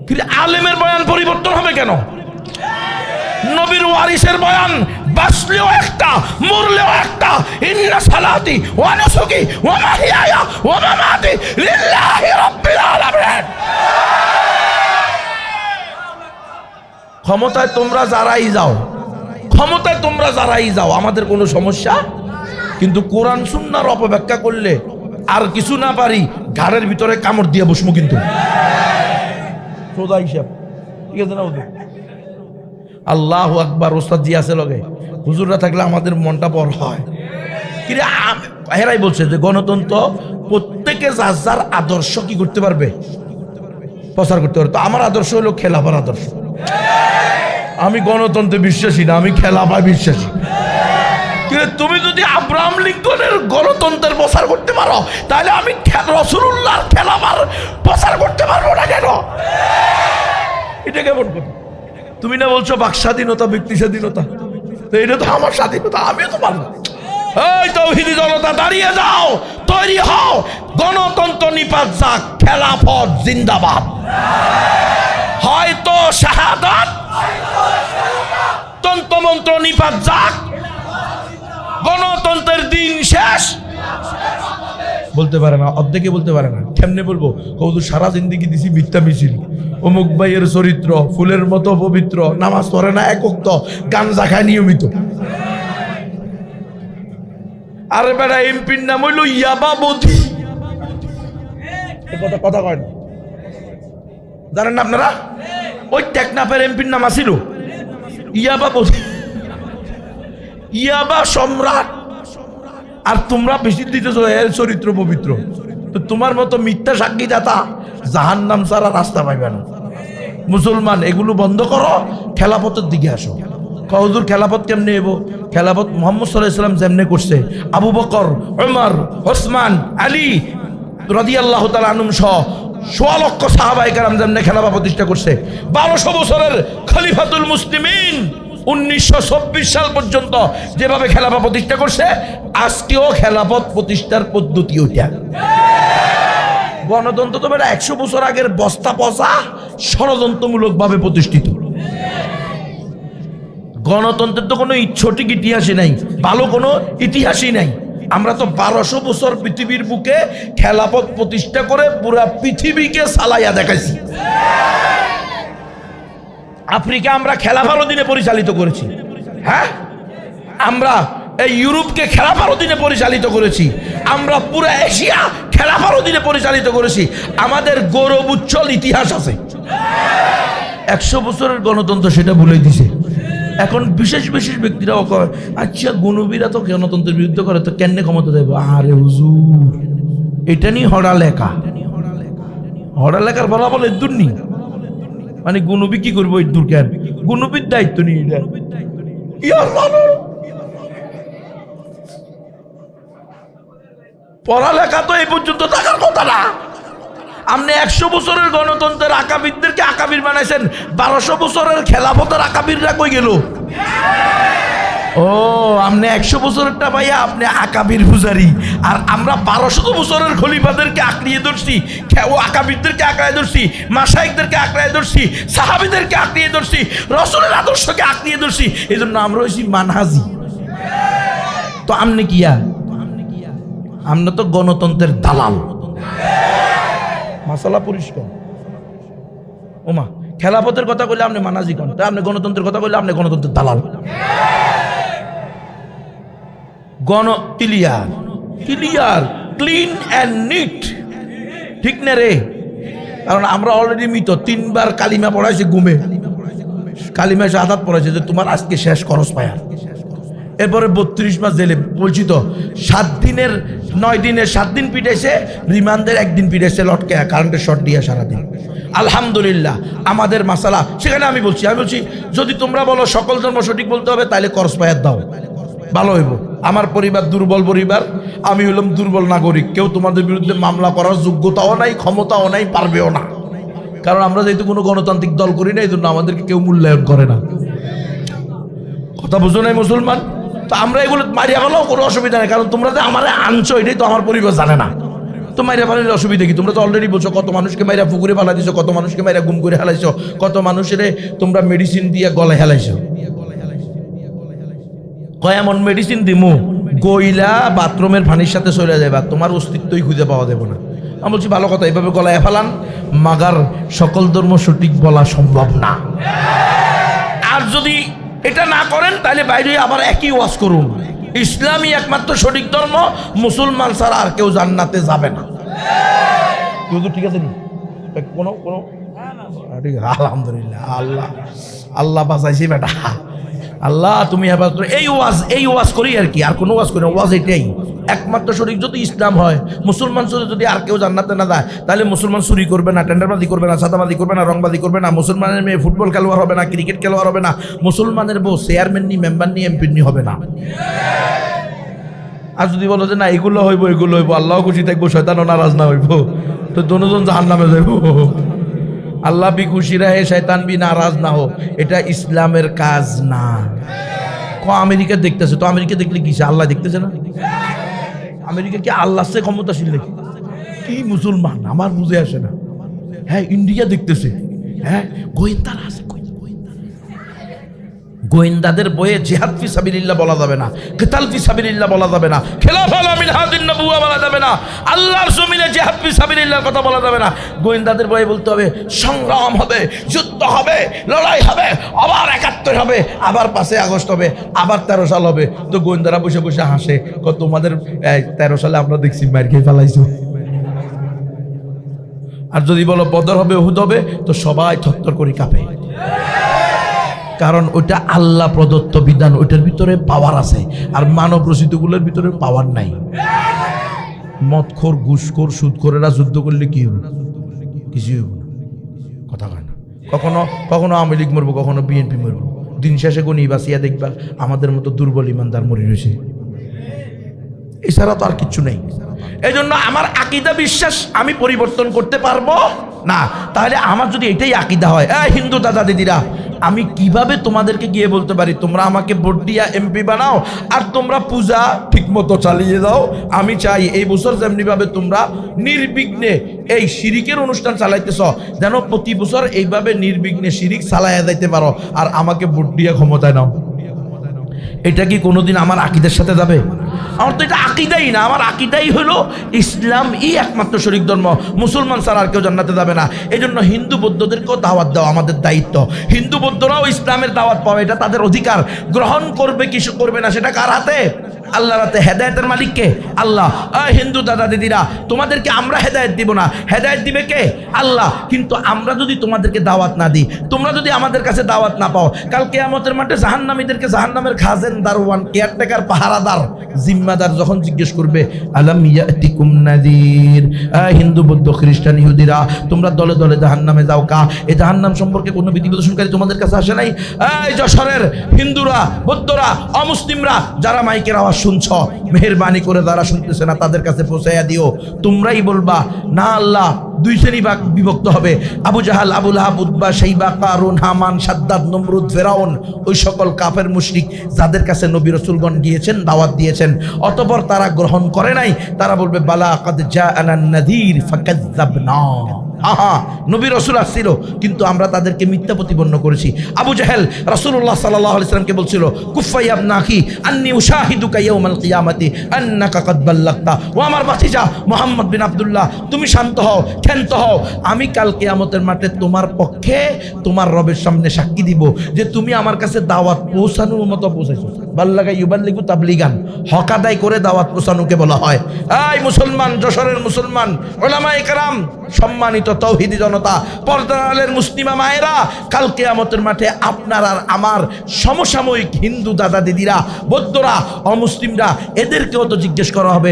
কিন্তু আলেমের বয়ান পরিবর্তন হবে কেন? নবীর ওয়ারিসের বয়ান বাঁচলেও একটা, মরলেও একটা। ইন্না সালাতি ওয়া নুসুকি ওয়া মাহইয়ায়া ওয়া মামাতি লিল্লাহি রাব্বিল আলামিন। ক্ষমতায় তোমরা যারাই যাও, ক্ষমতায় তোমরা যারাই যাও, আমাদের কোনো সমস্যা, কিন্তু কোরআন সুন্নাহর অপব্যাখ্যা করলে আর কিছু না পারি, ঘাড়ের ভিতরে কামড় দিয়ে বসবো। কিন্তু সোজা হিসাব, ঠিক আছে না? ওদের আল্লাহু আকবার। ওস্তাদ জি আছে লগে, হুজুররা থাকলে আমাদের মনটা বড় হয়। কিন্তু হেরাই বলছে যে গণতন্ত্র প্রত্যেকে যার যার আদর্শ কি করতে পারবে, প্রচার করতে পারবে। তো আমার আদর্শ হলো খেলাফার আদর্শ। আমি গণতন্ত্রে বিশ্বাসী না, আমি খেলাফায় বিশ্বাসী। কিন্তু তুমি যদি আব্রাহাম লিঙ্কনের গণতন্ত্রের প্রচার করতে পারো, তাহলে আমি রাসূলুল্লাহর খেলাফার প্রচার করতে পারবো না কেন? এটা কেমন কথা? তুমি না বলছো বাক স্বাধীনতা, ব্যক্তি স্বাধীনতা, তো এটা তো আমার স্বাধীনতা, আমিও তো পারবো। এই তৌহিদি জনতা দাঁড়িয়ে যাও, তৈরি হও, গণতন্ত্র নিপাত যাক, খেলাফত জিন্দাবাদ। হয়তো শাহাদাত, তন্ত্রমন্ত্র নিপাত যাক, গণতন্ত্রের দিন শেষ। বলতে পারে না, অর্ধেকে বলতে পারে না, কেমনে বলবো? কৌতু সারা জিন্দিগি দিছি মিথ্যা মিছিল, অমুক ভাইয়ের চরিত্র ফুলের মতো পবিত্র, নামাজ পড়ে না একক, গাঞ্জা খায় নিয়মিত। আরে বেটা এমপির নাম হইল ইয়াবা বধি, কথা কয় না, জানেন না আপনারা? ওই টেকনাফের এমপির নাম আছিল ইয়াবা বধি, ইয়াবা সম্রাট। আর তোমরা বেশি দিতেছো এর চরিত্র পবিত্র। তো তোমার মতো মিথ্যা সাক্ষী দাতা জাহান্নাম ছাড়া রাস্তা পাইবে না। মুসলমান এগুলো বন্ধ করো, খেলাফতের দিকে আসো। হুজুর খেলাফত কেমনে এবো? খেলাফত মুহাম্মদ সাল্লাল্লাহু আলাইহি ওয়াসাল্লাম যেমনে করছে, আবু বকর, ওমর, ওসমান, আলী রাদিয়াল্লাহু তাআলা আনহুম সহ ১৬ লক্ষ সাহাবায়ে কেরাম যেমনে খেলাফত প্রতিষ্ঠা করছে, ১২০০ বছরের খলিফাতুল মুসলিমিন ১৯২৪ সাল পর্যন্ত যেভাবে খেলাফত প্রতিষ্ঠা করছে, আজকেও খেলাফত প্রতিষ্ঠার পদ্ধতি ওইটা। গণতন্ত্র তো বেটা ১০০ বছর আগের বস্তা পচা ষড়যন্ত্রমূলক ভাবে প্রতিষ্ঠিত। গণতন্ত্রের তো কোনো সঠিক ইতিহাসই নাই, ভালো কোনো ইতিহাসই নাই। আমরা তো ১২০০ বছর পৃথিবীর বুকে খেলাফত প্রতিষ্ঠা করে পুরা পৃথিবীকে সালাইয়া দেখাইছি। আফ্রিকা আমরা খেলাফার অধীনে পরিচালিত করেছি। হ্যাঁ, আমরা এই ইউরোপকে খেলাফার অধীনে পরিচালিত করেছি। আমরা পুরো এশিয়া খেলাফার অধীনে পরিচালিত করেছি। আমাদের গৌরব উজ্জ্বল ইতিহাস আছে। ১০০ বছরের গণতন্ত্র সেটা ভুলে দিছে। এখন বিশেষ বিশেষ ব্যক্তিরাও কয়, আচ্ছা গণবীরা তো গণতন্ত্রের বিরুদ্ধে করে, তো কেন ক্ষমতা দেব? আরে হুজুর, এটা নিয়ে হড়া লেখার ফলাফল এর দূর নেই। মানে গুনবি কি করবো এর দূর? কেন গুনবির দায়িত্ব নিয়ে এটা পড়ালেখা তো এই পর্যন্ত থাকার কথা না। আপনি ১০০ বছরের গণতন্ত্রের আকাবিরদেরকে আকাবির বানাইছেন, ১২০০ বছরের খেলাফতের আকাবিররা কই গেল? ও, আপনি ১০০ বছরেরটা ভাইয়া আপনি আকাবির পূজারি, আর আমরা ১২০০ বছরের খলিফাদেরকে আঁকড়িয়ে ধরছি, ও আকাবিরদেরকে আঁকড়ায় ধরছি, মাশায়েখদেরকে আঁকড়ায় ধরছি, সাহাবীদেরকে আঁকড়িয়ে ধরছি, রাসূলের আদর্শকে আঁকড়িয়ে ধরছি। এই জন্য আমরা হইছি মানহাজি। তো আপনি কিয়া? আমরা তো গণতন্ত্রের দালাল। মাসালা পরিষ্কার। ওমা, খেলাফতের কথা কইলে আপনি মানাজি কন, তা আপনি গণতন্ত্রের কথা কইলে আপনি গণতন্ত্রের দালাল। ক্লিয়ার, ক্লিন অ্যান্ড নিট, ঠিক না রে? কারণ আমরা অলরেডি মৃত। ৩ বার কালিমা পড়াইছে ঘুমে, কালিমা শাহাদাত পড়াইছে যে তোমার আজকে শেষ খরচ পায়া। এরপরে ৩২ মাস জেলে, বলছি তো ৭ দিনের ৯ দিনের ৭ দিন পিটাইছে, রিমান্ডের ১ দিন পিটাইছে লটকে কারেন্টের শর্ট দিয়ে সারাদিন। আলহামদুলিল্লাহ আমাদের মাসালা সেখানে আমি বলছি যদি তোমরা বলো সকল ধর্ম সঠিক বলতে হবে, তাহলে করস পায়াত দাও, ভালো হইব। আমার পরিবার দুর্বল পরিবার, আমি হলাম দুর্বল নাগরিক। কেউ তোমাদের বিরুদ্ধে মামলা করার যোগ্যতাও নাই, ক্ষমতাও নাই, পারবেও না। কারণ আমরা যেহেতু কোনো গণতান্ত্রিক দল করি না, এই জন্য আমাদেরকে কেউ মূল্যায়ন করে না। কথা বুঝো নাই মুসলমান? তো আমরা এগুলো মারিয়া গেলেও কোনো অসুবিধা নেই, কারণ তোমরা যে আমার আনছো এটাই তো আমার পরিবার জানে না। তো মাইরা ফেলার অসুবিধা কি? তোমরা তো অলরেডি বলছো কত মানুষকে মাইরা পুকুরে ফেলা দিছো, কত মানুষকে মাইরা গুম করে হেলাইছো, কত মানুষের তোমরা মেডিসিন দিয়ে গলায় হেলাইছো। কয় এমন মেডিসিন দিমু গইলা বাথরুমের পানির সাথে চলে যাবে, তোমার অস্তিত্বই খুঁজে পাওয়া যাবে না। আমি বলছি ভালো কথা, এইভাবে গলায় ফেলান, মাগার সকল ধর্ম সঠিক বলা সম্ভব না। আর যদি এটা না করেন তাহলে বাইরে আবার একই ওয়াজ করুন, ইসলামই একমাত্র সঠিক ধর্ম, মুসলমান ছাড়া আর কেউ জান্নাতে যাবে না। ঠিক আছে নি? কোনো আলহামদুলিল্লাহ, আল্লাহ বাঁচাইছি বেটা, আল্লাহ তুমি এই ওয়াজ করি আর কি, আর কোনো ওয়াজ করি না। ওয়াজ এটাই একমাত্র সঠিক যদি ইসলাম হয়। মুসলমান যদি আর কেউ জান্নাতে না যায়, তাহলে মুসলমান চুরি করবে না, টেন্ডারবাজি করবে না, সাদাবাজি করবে না, রংবাজি করবে না, মুসলমানের মেয়ে ফুটবল খেলোয়াড় হবে না, ক্রিকেট খেলোয়াড় হবে না, মুসলমানের বউ চেয়ারম্যান নি, মেম্বার নি, এমপি নি হবে না। আর যদি বলো যে না এগুলো হইব, আল্লাহ খুশি থাকবো, শয়তানও নারাজ না হইব, তো দুজন জাহান্নামে যাইব। আল্লাহ বি খুশি রাহে, শয়তান বি নারাজ না হো, এটা ইসলামের কাজ না। আমেরিকা দেখতেছে, তো আমেরিকা দেখলে কি আল্লাহ দেখতেছে না? আমেরিকা কি আল্লাহ সে ক্ষমতাশীল নাকি? কি মুসলমান আমার বুঝে আসে না। হ্যাঁ, ইন্ডিয়া দেখতেছে, হ্যাঁ গোয়েন্দারা আছে, গোয়েন্দাদের বইয়ে জিহাদ ফি সাবিলিল্লাহ বলা যাবে না, কিতাল ফি সাবিলিল্লাহ বলা যাবে না, খেলাফা লা মিনহাজুন নবুওয়া বলা যাবে না, আল্লাহর জমিনে জিহাদ ফি সাবিলিল্লাহর কথা বলা যাবে না। গোয়েন্দাদের বইয়ে বলতে হবে সংগ্রাম হবে, যুদ্ধ হবে, লড়াই হবে, আবার ৭১ হবে, আবার ৫ই আগস্ট হবে, আবার ১৩ সাল হবে। তো গোয়েন্দারা বসে বসে হাসে, তোমাদের ১৩ সালে আমরা দেখছি মার খেয়ে ফেলাইছো। আর যদি বলো বদর হবে, উহুদ হবে, তো সবাই থরথর করে কাঁপে, কারণ ওইটা আল্লাহ প্রদত্ত বিধান, ওইটার ভিতরে পাওয়ার আছে, আর মানব রচিতগুলোর ভিতরে পাওয়ার নাই। মদখোর, ঘুষখোর, সুদখোরেরা যুদ্ধ করলে কি হবে? কিছুই হবে না, কথা কয় না। কখনো কখনো আওয়ামী লীগ মরবো, কখনো বিএনপি মরবো, দিন শেষে গনি বাঁচিয়া দেখবা আমাদের মতো দুর্বল ইমানদার মরে রয়েছে, এছাড়া তো আর কিচ্ছু নেই। এই জন্য আমার আকীদা বিশ্বাস আমি পরিবর্তন করতে পারবো না। তাহলে আমার যদি এটাই আকীদা হয়, হিন্দু দাদা দিদিরা, আমি কিভাবে তোমাদেরকে গিয়ে বলতে পারি তোমরা আমাকে ভোট দিয়া এমপি বানাও আর তোমরা পূজা ঠিক মতো চালিয়ে দাও? আমি চাই এই বছর যেমনিভাবে তোমরা নির্বিঘ্নে এই শিরিকের অনুষ্ঠান চালাইতেছ, যেন প্রতি বছর এইভাবে নির্বিঘ্নে শিরিক চালাইয়া যাইতে পারো, আর আমাকে ভোট দিয়া ক্ষমতায় নাও। এটা কি কোনোদিন আমার আকীদার সাথে যাবে? আমার তো এটা আকীদাই না। আমার আকীদাই হলো ইসলামই একমাত্র শরীক ধর্ম, মুসলমান ছাড়া আর কেউ জান্নাতে যাবে না। এই জন্য হিন্দু বৌদ্ধদেরকেও দাওয়াত দেওয়া আমাদের দায়িত্ব। হিন্দু বৌদ্ধরাও ইসলামের দাওয়াত পাওয়া, এটা তাদের অধিকার। গ্রহণ করবে কি করবে না সেটা কার হাতে? আল্লাহর হাতে। হেদায়েতের মালিক কে? আল্লাহ। হিন্দু দাদা দিদিরা, তোমাদেরকে আমরা হেদায়েত দিব না, হেদায়েত দিবে কে? আল্লাহ। কিন্তু আমরা যদি তোমাদেরকে দাওয়াত না দিই, তোমরা যদি আমাদের কাছে দাওয়াত না পাও, কাল কিয়ামতের মাঠে জাহান্নামীদেরকে জাহান্নামের খাজেন, দারওয়ান, কেয়ারটেকার, পাহারাদার, জিম্মাদার যখন জিজ্ঞেস করবে আলাম ইয়াতিকুম নাযীর, হিন্দু বৌদ্ধ খ্রিস্টান ইহুদিরা তোমরা দলে দলে জাহান্নামে যাও কা? এই জাহান্নাম সম্পর্কে কোনো বিধিপ্রদর্শনকারী তোমাদের কাছে আসে নাই? এই যশোরের হিন্দুরা, বৌদ্ধরা, অমুসলিমরা যারা মাইকের আওয়াজ শুনছ, মেহেরবানি করে যারা শুনতেছে না তাদের কাছে পৌঁছাইয়া দিও। তোমরাই বলবা না, আল্লাহ দুই শ্রেণী বিভক্ত হবে, আবু জাহাল, আবু লাহাব, উতবা, শাইবা, কারুন, হামান, সাদ্দাদ, নমরুদ, ফেরাউন, ওই সকল কাফের মুশরিক যাদের কাছে নবী রাসূলগণ গিয়েছেন, দাওয়াত দিয়েছেন, অতঃপর তারা গ্রহণ করে নাই। তারা বলবে বালা কাদ জাআনা নাযীর ফাকাযযাবনা, নবী রাসূল আসছিল কিন্তু আমরা তাদেরকে মিথ্যা প্রতিপন্ন করেছি। আবু জাহেল রাসূলুল্লাহ সাল্লাল্লাহু আলাইহি ওয়াসাল্লামকে বলছিল কুফা ইয়া ইবনা আখি আন্নী উশাহিদুকা ইয়াউমাল কিয়ামাতি আন্নাকা কাদ বাল্লাগতা, ও আমার ভাতিজা মুহাম্মদ বিন আব্দুল্লাহ, তুমি শান্ত হও, ক্ষান্ত হও, আমি কাল কিয়ামতের মাঠে তোমার পক্ষে তোমার রবের সামনে সাক্ষী দিব যে তুমি আমার কাছে দাওয়াত পৌঁছানোর মতো পৌঁছাইছো। বাল্লাগা ইউবাল্লিগু তাবলিগান, হক আদায় করে দাওয়াত পৌঁছানোকে বলা হয়। এই মুসলমান, যশোরের মুসলমান, উলামায়ে কেরাম, সম্মানিত তৌহিদি জনতা, পর্দার আলের মুসলিমা মায়েরা, কাল কিয়ামতের মাঠে আপনার আর আমার সমসাময়িক হিন্দু দাদা দিদিরা, বৌদ্ধরা, অমুসলিমরা, এদেরকেও তো জিজ্ঞেস করা হবে,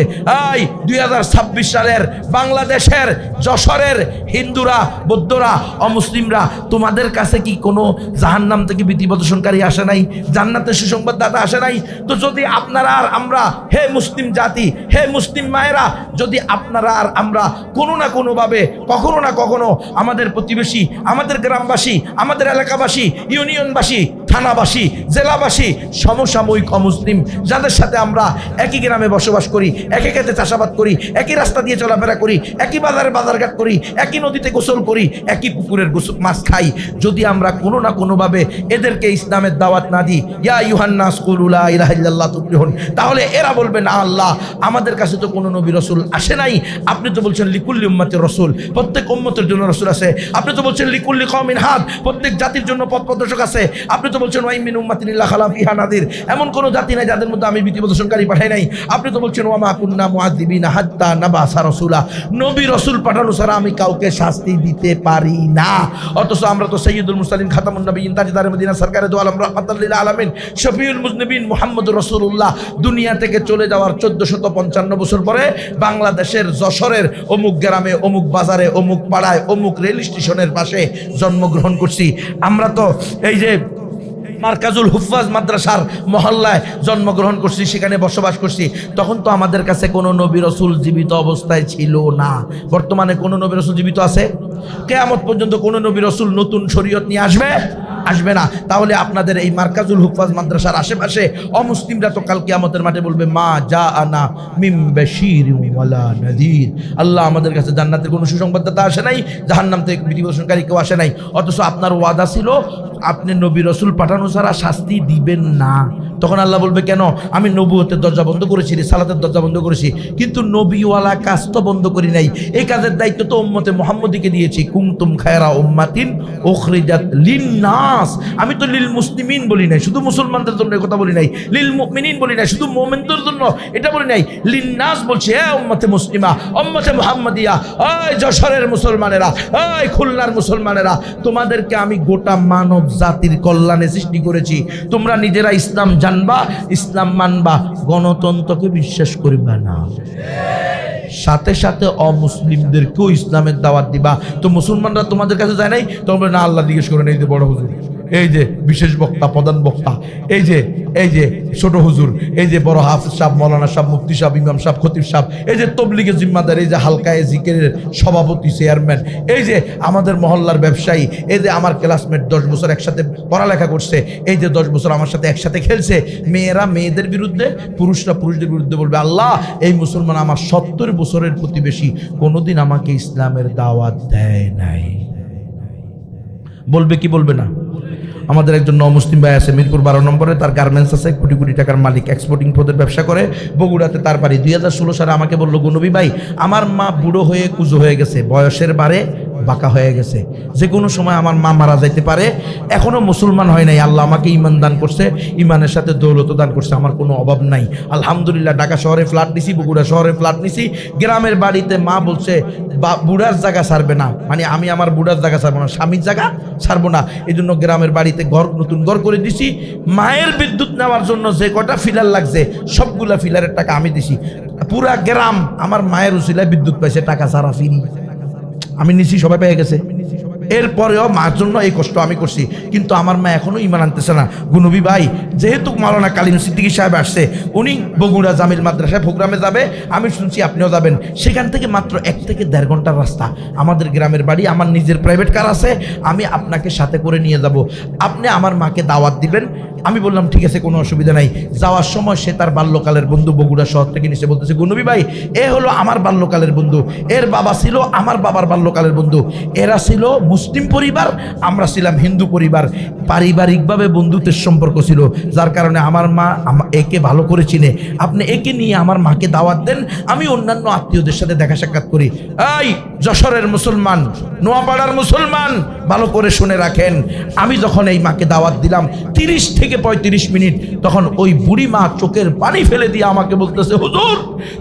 এই 2026 সালের বাংলাদেশের যশোরের হিন্দুরা, বৌদ্ধরা, অমুসলিমরা, তোমাদের কাছে কি কোনো জাহান্নাম থেকে ভীতি প্রদর্শনকারী আসে নাই? জান্নাতের সুসংবাদদাতা আসে নাই? তো যদি আপনারা আর আমরা, হে মুসলিম জাতি, হে মুসলিম মায়েরা, যদি আপনারা আর আমরা কোনো না কোনোভাবে, কখনো না কখনো আমাদের প্রতিবেশী, আমাদের গ্রামবাসী, আমাদের এলাকাবাসী, ইউনিয়নবাসী, থানাবাসী, জেলাবাসী, সমসাময়িক অমুসলিম যাদের সাথে আমরা একই গ্রামে বসবাস করি, একই ক্ষেতে চাষাবাদ করি, একই রাস্তা দিয়ে চলাফেরা করি, একই বাজারে বাজারঘাট করি, একই নদীতে গোসল করি, একই পুকুরের মাছ খাই, যদি আমরা কোনো না কোনোভাবে এদেরকে ইসলামের দাওয়াত না দিই, ইয়া আইয়ুহান নাস কুলু লা ইলাহা ইল্লাল্লাহ তুফলিহুন, তাহলে এরা বলবে না আল্লাহ আমাদের কাছে তো কোনো নবী রাসূল আসে নাই, আপনি তো বলছেন লিকুল্লি উম্মতির রাসূল, প্রত্যেক উম্মতের জন্য রাসূল আছে, আপনি তো বলছেন লিকুল্লি কওমিন হাদ, প্রত্যেক জাতির জন্য পথ প্রদর্শক আছে, আপনি তো বলছেন ওয়াই মিন উম্মাতিন ইল্লা খালা ফিহা নাযির, এমন কোন জাতি নাই যাদের মধ্যে আমি ভীতি প্রদর্শনকারী পাঠাই নাই, আপনি তো বলছেন ওয়া মা কুননা মুআযিবিনা হাত্তা নাবাসা রাসূলা, নবী রাসূল পাঠানো ছাড়া আমি কাউকে শাস্তি দিতে পারি না। অথচ আমরা তো সাইয়্যিদুল মুরসালিন, খাতামুন নবিয়্যিন, তাজদারে মদিনা, সরকারে দু আলম, রাহমাতাল লিল আলামিন, শফিউল মুজনিবিন মুহাম্মদুর রাসূলুল্লাহ দুনিয়া থেকে চলে যাওয়ার 1455 বছর পরে বাংলাদেশের যশোরের অমুক গ্রামে, অমুক বাজারে, অমুক পাড়ায়, অমুক রেল স্টেশনের পাশে জন্মগ্রহণ করছি। আমরা তো এই যে মার্কাজুল হুফাজ মাদ্রাসার মহল্লায় জন্মগ্রহণ করছি, সেখানে বসবাস করছি, তখন তো আমাদের কাছে কোনো নবী রাসূল জীবিত অবস্থায় ছিল না। বর্তমানে কোনো নবী রাসূল জীবিত আছে? কিয়ামত পর্যন্ত কোনো নবী রাসূল নতুন শরীয়ত নিয়ে আসবে? আসবে না, তাহলে আপনাদের এই মার্কাজুল হুফাজ মাদ্রাসার আশেপাশে অমুসলিমরা তো কাল কিয়ামতের মাঠে বলবে মা যা আনা মিম বাশীরিন ওয়ালা নাযীর। আল্লাহ আমাদের কাছে জান্নাতের কোনো সুসংবাদদাতা আসে নাই, জাহান্নাম থেকে ভীতি পোষণকারী কেউ আসে নাই, অথচ আপনার ওয়াদা ছিল আপনি নবী রাসূল পাঠানো ছাড়া শাস্তি দিবেন না। তখন আল্লাহ বলবে কেন? আমি নবুয়তের দরজা বন্ধ করেছি, সালাতের দরজা বন্ধ করেছি, কিন্তু নবীওয়ালা কাজ তো বন্ধ করি নাই। এই কাজের দায়িত্ব তো উম্মতে মুহাম্মদীকে দিয়েছি। কুনতুম খায়রা উম্মাতিন উখরিজাত লিন্নাস। আমি তো লিল মুসলিমিন বলি নাই, শুধু মুসলমানদের জন্য কথা বলি নাই, লিল মুমিনিন বলি নাই, শুধু মুমিনদের জন্য এটা বলি নাই, লিন্নাস বলছি। হ্যাঁ উম্মতে মুসলিমা, উম্মতে মুহাম্মদিয়া, ওই যশোরের মুসলমানেরা, ওই খুলনার মুসলমানেরা, তোমাদেরকে আমি গোটা মানব জাতির কল্যাণে সৃষ্টি করেছি। তোমরা নিজেরা ইসলাম জানবা, ইসলাম মানবা, গণতন্ত্রকে বিশ্বাস করবা না, সাথে সাথে অমুসলিমদেরকেও ইসলামের দাওয়াত দিবা। তো মুসলমানরা তোমাদের কাছে যায় নাই, তোমরা না আল্লাহ জিজ্ঞেস করেন এই যে বড় হুজুর, এই যে বিশেষ বক্তা, প্রধান বক্তা, এই যে ছোট হুজুর, এই যে বড় হাফেজ সাহেব, মৌলানা সাহেব, মুফতি সাহেব, ইমাম সাহেব, খতিব সাহেব, এই যে তবলিগের জিম্মাদার, এই যে হালকায়ে জিকিরের সভাপতি, চেয়ারম্যান, এই যে আমাদের মহল্লার ব্যবসায়ী, এই যে আমার ক্লাসমেট 10 বছর একসাথে পড়ালেখা করছে, এই যে 10 বছর আমার সাথে একসাথে খেলছে। মেয়েরা মেয়েদের বিরুদ্ধে, পুরুষরা পুরুষদের বিরুদ্ধে বলবে আল্লাহ এই মুসলমান আমার 70 বছরের প্রতিবেশী কোনোদিন আমাকে ইসলামের দাওয়াত দেয় নাই। বলবে কি বলবে না? আমাদের একজন মুসলিম ভাই আছে মিরপুর 12 নম্বরে, তার গার্মেন্টস আছে, কোটি কোটি টাকার মালিক, এক্সপোর্ট ইম্পোর্টের ব্যবসা করে, বগুড়াতে তার বাড়ি। 2016 সালে আমাকে বললো গুনবী ভাই আমার মা বুড়ো হয়ে কুজো হয়ে গেছে, বয়সের বারে বাঁকা হয়ে গেছে, যে কোনো সময় আমার মা মারা যাইতে পারে, এখনো মুসলমান হয় নাই, আল্লাহ আমাকে ইমান দান করছে, ইমানের সাথে দৌলত দান করছে, আমার কোনো অভাব নাই আলহামদুলিল্লাহ। ঢাকা শহরে ফ্ল্যাট নিছি, বগুড়া শহরে ফ্ল্যাট নিছি, গ্রামের বাড়িতে মা বলছে বুড়ার জায়গা ছাড়বে না, মানে আমি আমার বুড়ার জায়গা ছাড়বো না, স্বামীর জায়গা ছাড়বো না, এই জন্য গ্রামের বাড়িতে ঘর, নতুন ঘর করে দিছি। মায়ের বিদ্যুৎ নেওয়ার জন্য যে কটা ফিলার লাগছে সবগুলা ফিলারের টাকা আমি দিছি। পুরা গ্রাম আমার মায়ের উসিলায় বিদ্যুৎ পাইছে, টাকা ছাড়া ফিরি আমি নিছি, সবাই পেয়ে গেছে। এরপরেও মার জন্য এই কষ্ট আমি করছি, কিন্তু আমার মা এখনো ইমান আনতেছে না। গুনবী ভাই যেহেতু মাওলানা কালিম সিদ্দিকী সাহেব আসছে, উনি বগুড়া জামিল মাদ্রাসায় প্রোগ্রামে যাবে, আমি শুনছি আপনিও যাবেন, সেখান থেকে মাত্র 1 থেকে 1.5 ঘন্টার রাস্তা আমাদের গ্রামের বাড়ি, আমার নিজের প্রাইভেট কার আছে, আমি আপনাকে সাথে করে নিয়ে যাব, আপনি আমার মাকে দাওয়াত দিবেন। আমি বললাম ঠিক আছে, কোনো অসুবিধা নাই। যাওয়ার সময় সে তার বাল্যকালের বন্ধু বগুড়া শহর থেকে নিচে বলতেছে গুনবী ভাই এ হলো আমার বাল্যকালের বন্ধু, এর বাবা ছিল আমার বাবার বাল্যকালের বন্ধু, এরা ছিল মুসলিম পরিবার, আমরা ছিলাম হিন্দু পরিবার, পারিবারিকভাবে বন্ধুত্বের সম্পর্ক ছিল, যার কারণে আমার মা একে ভালো করে চিনে, আপনি একে নিয়ে আমার মাকে দাওয়াত দেন, আমি অন্যান্য আত্মীয়দের সাথে দেখা সাক্ষাৎ করি। এই যশোরের মুসলমান, নোয়াপাড়ার মুসলমান, ভালো করে শুনে রাখেন, আমি যখন এই মাকে দাওয়াত দিলাম 30 থেকে 35 মিনিট, তখন ওই বুড়ি মা চোখের পানি ফেলে দিয়ে আমাকে বলতেছে হুজুর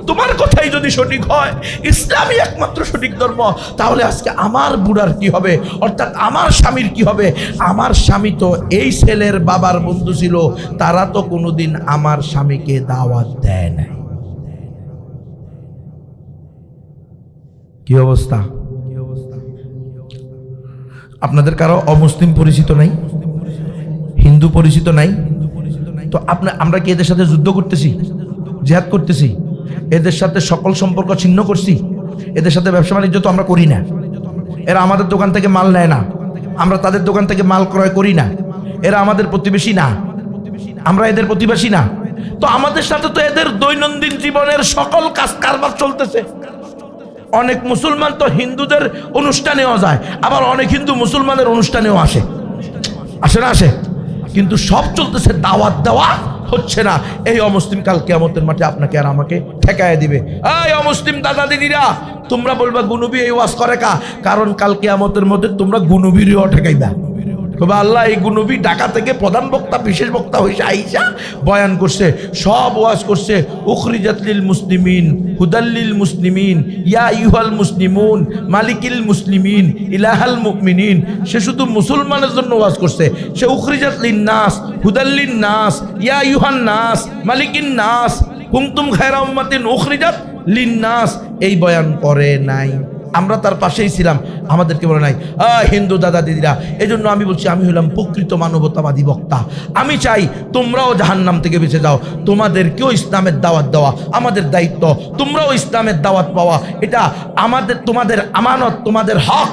তোমার কথাই যদি সঠিক হয়, ইসলামই একমাত্র সঠিক ধর্ম, তাহলে আজকে আমার বুড়ার কি হবে, অর্থাৎ আমার স্বামীর কি হবে? আমার স্বামী তো এই ছেলের বাবার বন্ধু ছিল, তারা তো কোনোদিন আমার স্বামীকে দাওয়াত দেয় না। কি অবস্থা? আপনাদের কারো অমুসলিম পরিচিত নাই, হিন্দু পরিচিত নাই? তো আমরা কি এদের সাথে যুদ্ধ করতেছি, জিহাদ করতেছি, এদের সাথে সকল সম্পর্ক ছিন্ন করছি, এদের সাথে ব্যবসা বাণিজ্য তো আমরা করি না, এরা আমাদের দোকান থেকে মাল নেয় না, আমরা তাদের দোকান থেকে মাল ক্রয় করি না, এরা আমাদের প্রতিবেশী না, আমরা এদের প্রতিবেশী না, তো আমাদের সাথে তো এদের দৈনন্দিন জীবনের সকল কাজ কারবার চলতেছে। অনেক মুসলমান তো হিন্দুদের অনুষ্ঠানেও যায়, আবার অনেক হিন্দু মুসলমানের অনুষ্ঠানেও আসে, আসে না আসে, কিন্তু সব চলতেছে, দাওয়াত দেওয়া হচ্ছে না। এই অমুসলিম কাল কিয়ামতের মাঠে আপনাকে আর আমাকে ঠেকায় দিবে। এই অমুসলিম দাদা দিদিরা, তোমরা বলবা গুনবী এই ওয়াজ করে কারণ কাল কিয়ামতের মধ্যে তোমরা গুনবীরও ঠেকাইবা। তবে আল্লাহ এই গুনবী ঢাকা থেকে প্রধান বক্তা, বিশেষ বক্তা হয়েছে, আইসা বয়ান করছে, সব ওয়াজ করছে, উখরিজাত লিল মুসলিমিন হুদাল্লিল মুসলিমিন ইয়া আইয়ুহাল মুসলিমুন মালিকিল মুসলিমিন ইলাহাল মুমিনিন। সে শুধু মুসলমানের জন্য ওয়াজ করছে, সে উখরিজাত লিন নাস হুদাল্লিন নাস ইয়া আইয়ুহান নাস মালিকিন নাস কুনতুম খায়রা উম্মাতিন উখরিজাত লিন নাস এই বয়ান করে নাই। আমরা তার পাশেই ছিলাম, আমাদেরকে বলে নাই হিন্দু দাদা দিদিরা। এই জন্য আমি বলছি, আমি হলাম প্রকৃত মানবতাবাদী বক্তা। আমি চাই তোমরাও জাহান্নাম থেকে বেঁচে যাও, তোমাদেরকেও ইসলামের দাওয়াত দেওয়া আমাদের দায়িত্ব, তোমরাও ইসলামের দাওয়াত পাওয়া এটা আমাদের, তোমাদের আমানত, তোমাদের হক।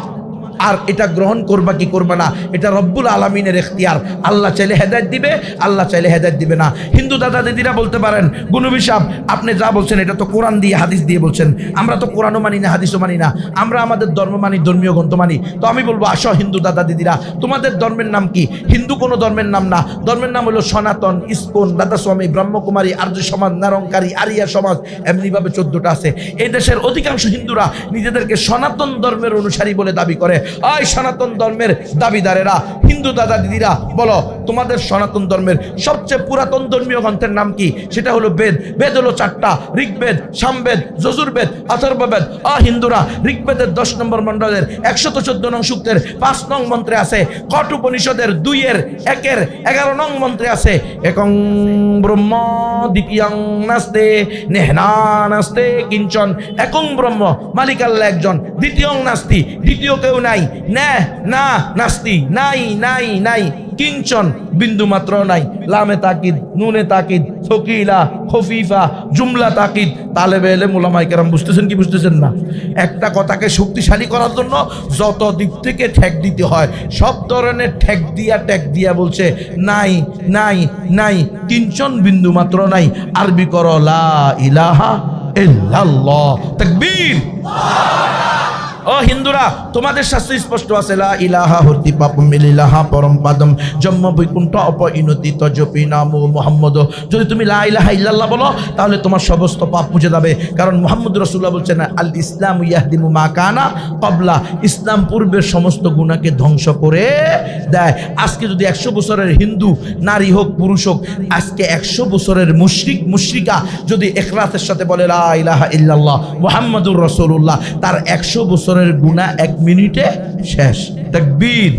আর এটা গ্রহণ করবা কি করবে না এটা রব্বুল আলামিনের ইখতিয়ার। আল্লাহ চাইলে হেদায়েত দিবে, আল্লাহ চাইলে হেদায়েত দিবে না। হিন্দু দাদা দিদিরা বলতে পারেন, গুনবী সাহেব আপনি যা বলছেন এটা তো কোরআন দিয়ে হাদিস দিয়ে বলছেন, আমরা তো কোরআনও মানি না হাদিসও মানি না, আমরা আমাদের ধর্ম মানি, ধর্মীয় গ্রন্থ মানি। তো আমি বলবো আসো হিন্দু দাদা দিদিরা, তোমাদের ধর্মের নাম কি? হিন্দু কোনো ধর্মের নাম না, ধর্মের নাম হলো সনাতন, ইস্কন, দাদাস্বামী, ব্রহ্মকুমারী, আর্য সমাজ, নারঙ্কারী, আরিয়া সমাজ, এমনিভাবে 14টা আছে। এই দেশের অধিকাংশ হিন্দুরা নিজেদেরকে সনাতন ধর্মের অনুসারী বলে দাবি করে। ওই সনাতন ধর্মের দাবিদারেরা, হিন্দু দাদা দিদিরা বলো তোমাদের সনাতন ধর্মের সবচেয়ে পুরাতন ধর্মীয় গ্রন্থের নাম কি? সেটা হলো বেদ। বেদ হলো 4টা, ঋগ্বেদ, সামবেদ, যজুর্বেদ, অথর্ববেদ। হিন্দুরা ঋগ্বেদের 10 নম্বর মণ্ডলের 114 নং সূক্তের 5 নং মন্ত্রে আছে, কঠ উপনিষদের 2-এর 1-এর 11 নং মন্ত্রে আছে, একং ব্রহ্ম দ্বিতীয়ং নাস্তে নেহনা নাস্তে কিঞ্চন। একং ব্রহ্ম মালিক আল্লাহ একজন, দ্বিতীয়ং নাস্তি দ্বিতীয় কেউ নাই, না নাস্তি নাই নাই নাই, কিঞ্চন বিন্দু মাত্র নাই, লামে তাকিদ, নুনে তাকিদ, থকিলা, খফিফা, জুমলা তাকিদ। তালেবে এলেম উলামায়ে কেরাম বুঝতেছেন কি বুঝতেছেন না? একটা কথাকে শক্তিশালী করার জন্য যত দিক থেকে ঠেক দিতে হয় সব ধরনের ঠেক দিয়া বলছে নাই নাই নাই, কিঞ্চন বিন্দু মাত্র নাই। আরবি করো লা ইলাহা ইল্লাল্লাহ, তাকবীর। ও হিন্দুরা, তোমাদের শাস্ত্রে স্পষ্ট আছে লা ইলাহা হর্তি পাপম মিলিলাহা পরম পাদম জন্ম বৈকুণ্ঠ অপইনতি তজপি নামো মুহাম্মদ। যদি তুমি লা ইলাহা ইল্লাল্লাহ বলো তাহলে তোমার সমস্ত পাপ মুছে যাবে, কারণ মুহাম্মদ রাসূলুল্লাহ বলছেন আল ইসলাম ইয়াহদিমু মা কানা ক্বাবলা, ইসলাম পূর্বের সমস্ত গুনাহকে ধ্বংস করে দেয়। আজকে যদি 100 বছরের হিন্দু নারী হোক পুরুষ হোক, আজকে 100 বছরের মুশরিক মুশরিকা যদি ইখলাসের সাথে বলে লা ইলাহা ইল্লাল্লাহ মুহাম্মাদুর রাসূলুল্লাহ, তার 100 বছর গুনাহ 1 মিনিটে শেষ। তাকবীর।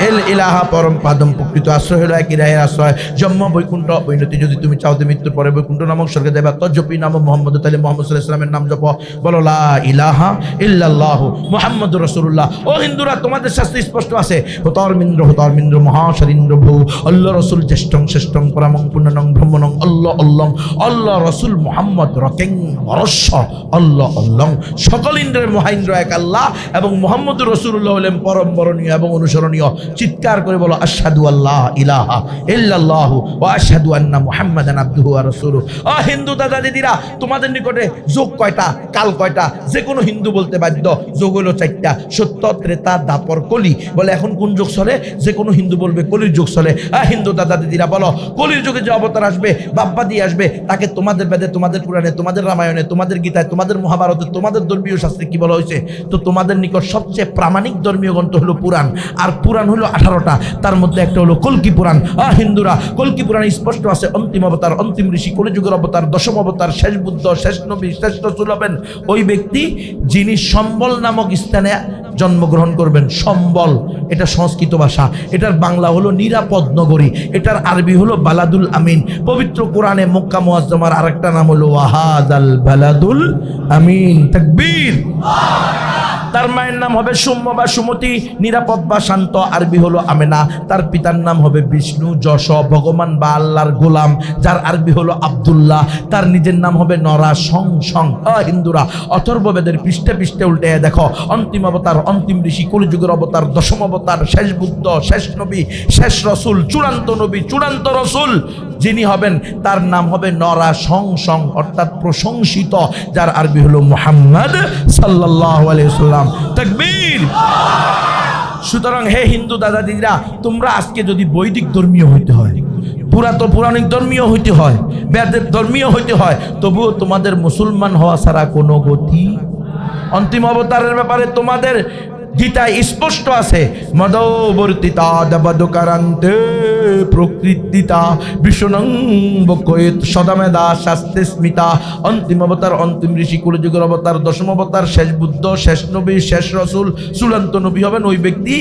এল ইলাহা পরম পাদম, প্রকৃত আশ্রয় হলো একই রায়ের আশ্রয়, জন্ম বৈকুণ্ঠ অপরিণতি। যদি তুমি চাও যে মৃত্যুর পরে বৈকুণ্ঠ নামক স্বর্গে যাবে, তজপি নাম মুহাম্মদ, তাহলে মুহাম্মদ সাল্লাল্লাহু আলাইহি ওয়াসাল্লামের নাম জপো, বলো লা ইলাহা ইল্লাল্লাহু মুহাম্মাদুর রাসূলুল্লাহ। ও হিন্দুরা, তোমাদের শাস্ত্রে স্পষ্ট আছে হতর্মিন্দ্র মহাশরিন্দ্র ভূ আল্লাহ রাসূল জ্যেষ্ঠং শ্রেষ্ঠং পরমং পুণ্যং ব্রহ্মণং আল্লাহ আল্লাহ আল্লাহ রাসূল মুহাম্মদ রকেং বরস্য আল্লাহ আল্লাহ। সকল ইন্দ্রের মহাইন্দ্র এক আল্লাহ এবং মুহাম্মদুর রাসূলুল্লাহ হলেন পরম বরণীয় এবং অনুসরণীয়। চিৎকার করে বলো আশহাদু আল্লাহ ইলাহা ইল্লাল্লাহু ওয়া আশহাদু আন্না মুহাম্মাদান আবদুহু ওয়া রাসূলুহু। হিন্দু দাদা দিদিরা, তোমাদের নিকটে যোগ কয়টা, কাল কয়টা? যে কোনো হিন্দু বলতে বাধ্য যোগ হলো 4টা, সত্য, ত্রেতা, দ্বাপর, কলি। বলে এখন কোন যুগ চলে? যে কোনো হিন্দু বলবে কলির যুগ চলে। হিন্দু দাদা দিদিরা বলো কলির যুগে যে অবতার আসবে, বাপ্পাদি আসবে, তাকে তোমাদের বেদে, তোমাদের পুরাণে, তোমাদের রামায়ণে, তোমাদের গীতায়, তোমাদের মহাভারতে, তোমাদের ধর্মীয় শাস্ত্রে কি বলা হয়েছে? তো তোমাদের নিকট সবচেয়ে প্রামাণিক ধর্মীয় গ্রন্থ হলো পুরাণ, আর পুরাণ হলো 18টা, তার মধ্যে একটা হলো কল্কি পুরাণ। হিন্দুরা, কল্কি পুরাণে স্পষ্ট আছে অন্তিম অবতার, অন্তিম ঋষি, কলিযুগের অবতার, দশম অবতার, শেষ বুদ্ধ, শেষ নবী, শেষ রাসূল হবেন ওই ব্যক্তি যিনি সম্বল নামক স্থানে জন্মগ্রহণ করবেন। সম্বল এটা সংস্কৃত ভাষা, এটার বাংলা হলো নিরাপদ নগরী, এটার আরবি হলো বালাদুল আমিন। পবিত্র কোরআনে মক্কা মুআজ্জামার আরেকটা নাম হলো ওয়াহাদাল বালাদুল আমিন। তাকবীর। তার মায়ের নাম হবে সৌম্য বা সুমতি, নিরাপদ বা শান্ত, আরবি হলো আমেনা। তার পিতার নাম হবে বিষ্ণু, যশ, ভগবান বা আল্লাহর গোলাম, যার আরবি হলো আব্দুল্লাহ। তার নিজের নাম হবে নরা সং সং। হিন্দুরা, অথর্ববেদের পৃষ্ঠে পৃষ্ঠে উল্টে দেখো অন্তিম অবতার, অন্তিম ঋষি, কলিযুগের অবতার, দশম অবতার, শেষ বুদ্ধ, শেষ নবী, শেষ রসুল, চূড়ান্ত নবী, চূড়ান্ত রসুল যিনি হবেন তার নাম হবে নরা সং সং, অর্থাৎ প্রশংসিত, যার আরবি হলো মুহাম্মদ সাল্লাল্লাহু আলাইহি ওয়াসাল্লাম। তাকবীর। সুতরাং হে হিন্দু দাদা দিদিরা, তোমরা আজকে যদি বৈদিক ধর্মীয় হইতে হয়, পৌরাণিক ধর্মীয় হইতে হয়, বেদের ধর্মীয় হইতে হয়, তবুও তোমাদের মুসলমান হওয়া ছাড়া কোনো গতি। অন্তিম অবতারের ব্যাপারে তোমাদের গীতায় স্পষ্ট আছে মদবর্তিতা দেবদকারান্তে প্রকৃতিতা বিষ্ণুং বকয়েত সদামেদা শাস্তে স্মিতা। অন্তিম অবতার, অন্তিম ঋষি, কলিযুগের অবতার, দশম অবতার, শেষ বুদ্ধ, শেষ নবী, শেষ রসুল, চূড়ান্ত নবী হবেন ওই ব্যক্তি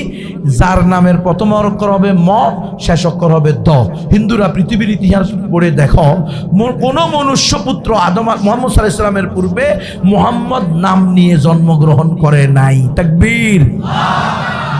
যার নামের প্রথম অক্ষর হবে ম, শেষ অক্ষর হবে দ। হিন্দুরা, পৃথিবীর ইতিহাস পড়ে দেখো কোন মনুষ্য পুত্র আদম মুহাম্মদ সাল্লাল্লাহু আলাইহি ওয়াসাল্লামের পূর্বে মুহাম্মদ নাম নিয়ে জন্মগ্রহণ করে নাই। তাকবীর।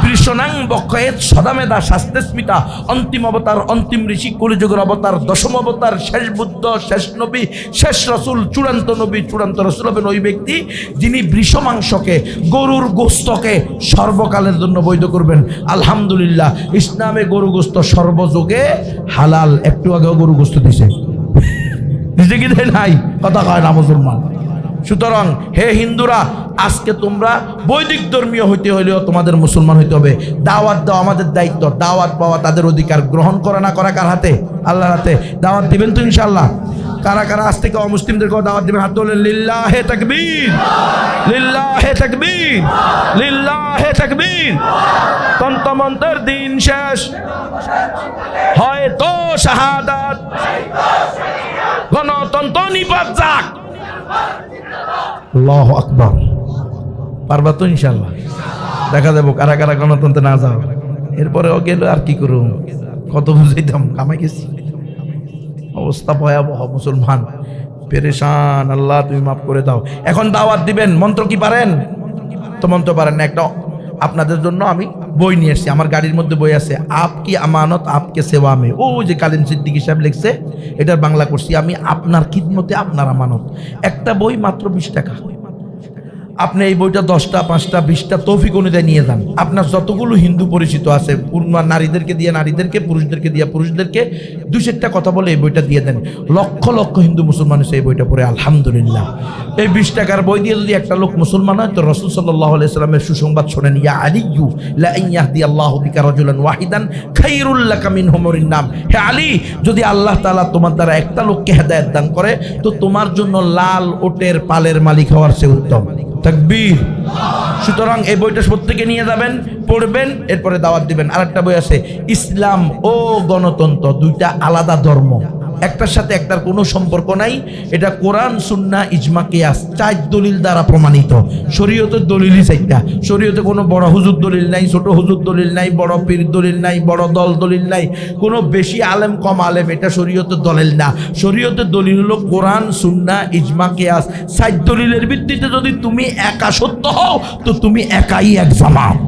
বৃষণাং বক্ষয়েত সদামেদা শাস্তেস্মিতা, অন্তিম অবতার, অন্তিম ঋষি, কলিযুগের অবতার, দশম অবতার, শেষ বুদ্ধ, শেষ নবী, শেষ রসুল, চূড়ান্ত নবী, চূড়ান্ত রসুল হবেন ওই ব্যক্তি যিনি বৃষ মাংসকে, গরুর গোস্তকে সর্বকালের জন্য বৈধ করবেন। আলহামদুলিল্লাহ, ইসলামে গরু গোস্ত সর্বযুগে হালাল। একটু আগেও গরু গোস্ত দিছে, দিছে কি দেয় নাই? কথা কয় না মুসলমান। সুতরাং হে হিন্দুরা, আজকে তোমরা বৈদিক ধর্মীয় হইতে হইলেও তোমাদের মুসলমান হইতে হবে। দাওয়াত দেওয়া আমাদের দায়িত্ব, দাওয়াত পাওয়া তাদের অধিকার। গ্রহণ করা না করা কার হাতে? আল্লাহর হাতে। দাওয়াত দিবেন তো ইনশাআল্লাহ? কারা কারা আজ থেকে অমুসলিমদেরকেও দাওয়াত দিবেন? হাত তোলেন। লিল্লাহে তাকবীর, লিল্লাহে তাকবীর, লিল্লাহে তাকবীর। তন্ত্রমন্ত্রের দিন শেষ, হয়তো শাহাদাত, গণতন্ত্র নিপাত যাক। আল্লাহু আকবার। পারবা তো ইনশাআল্লাহ? দেখা যাবো কারা কারা গণতন্ত্রে না যাও। এরপরে গেল আর কি করুম, কত বুঝাইতাম, কামাই গেছি। অবস্থা ভয়াবহ, মুসলমান পেরেশান। আল্লাহ তুমি মাফ করে দাও। এখন দাওয়াত দিবেন, মন্ত্র কি পারেন? তো মন্ত্র পারেন না। একটা আপনাদের জন্য আমি বই নিয়ে এসেছি, আমার গাড়ির মধ্যে বই আছে, আপকি আমানত আপকে সেবা মে। ও যে কালিম সিদ্দিকী সাহেব লিখছে, এটার বাংলা করছি আমি, আপনার খিদমতে আপনার আমানত। একটা বই মাত্র 20 টাকা। আপনি এই বইটা 10টা 5টা 20টা তৌফিক অনুযায়ী নিয়ে যান। আপনার যতগুলো হিন্দু পরিচিত আছে, নারীদেরকে দিয়ে নারীদেরকে, পুরুষদেরকে দিয়ে পুরুষদেরকে, 2-4টা কথা বলে এই বইটা দিয়ে দেন। লক্ষ লক্ষ হিন্দু মুসলমান এই বইটা পড়ে আলহামদুলিল্লাহ। এই 20 টাকার বই দিয়ে যদি একটা লোক মুসলমান হয়, তো রাসূল সাল্লাল্লাহু আলাইহি সাল্লামের সুসংবাদ শোনেন, ইয়া আলিয়্যু লা ইন ইয়াহদিয়াল্লাহু বিকা রাজুলান ওয়াহিদান খায়রুল লাকা মিন হুমুরিন নাম। হে আলী, যদি আল্লাহ তাআলা তোমার দ্বারা একটা লোককে হেদায়েত দান করে, তো তোমার জন্য লাল ওটের পালের মালিক হওয়ার চেয়ে উত্তম। তাকবীর। সুতরাং এই বইটা প্রত্যেকে নিয়ে যাবেন, পড়বেন, এরপরে দাওয়াত দিবেন। আরেকটা বই আছে, ইসলাম ও গণতন্ত্র, দুইটা আলাদা ধর্ম, একটার সাথে একটার কোনো সম্পর্ক নাই। এটা কোরআন, সুন্নাহ, ইজমা, কিয়াস, 4 দলিল দ্বারা প্রমাণিত। শরীয়তের দলিলই 4টা। শরীয়তে কোনো বড় হুজুর দলিল নাই, ছোট হুজুর দলিল নাই, বড় পীর দলিল নাই, বড় দল দলিল নাই, কোনো বেশি আলেম কম আলেম, এটা শরীয়তের দলিল না। শরীয়তের দলিল হলো কোরআন, সুন্নাহ, ইজমা, কিয়াস। 4 দলিলের ভিত্তিতে যদি তুমি একা সত্য হও, তো তুমি একাই এক জামাত।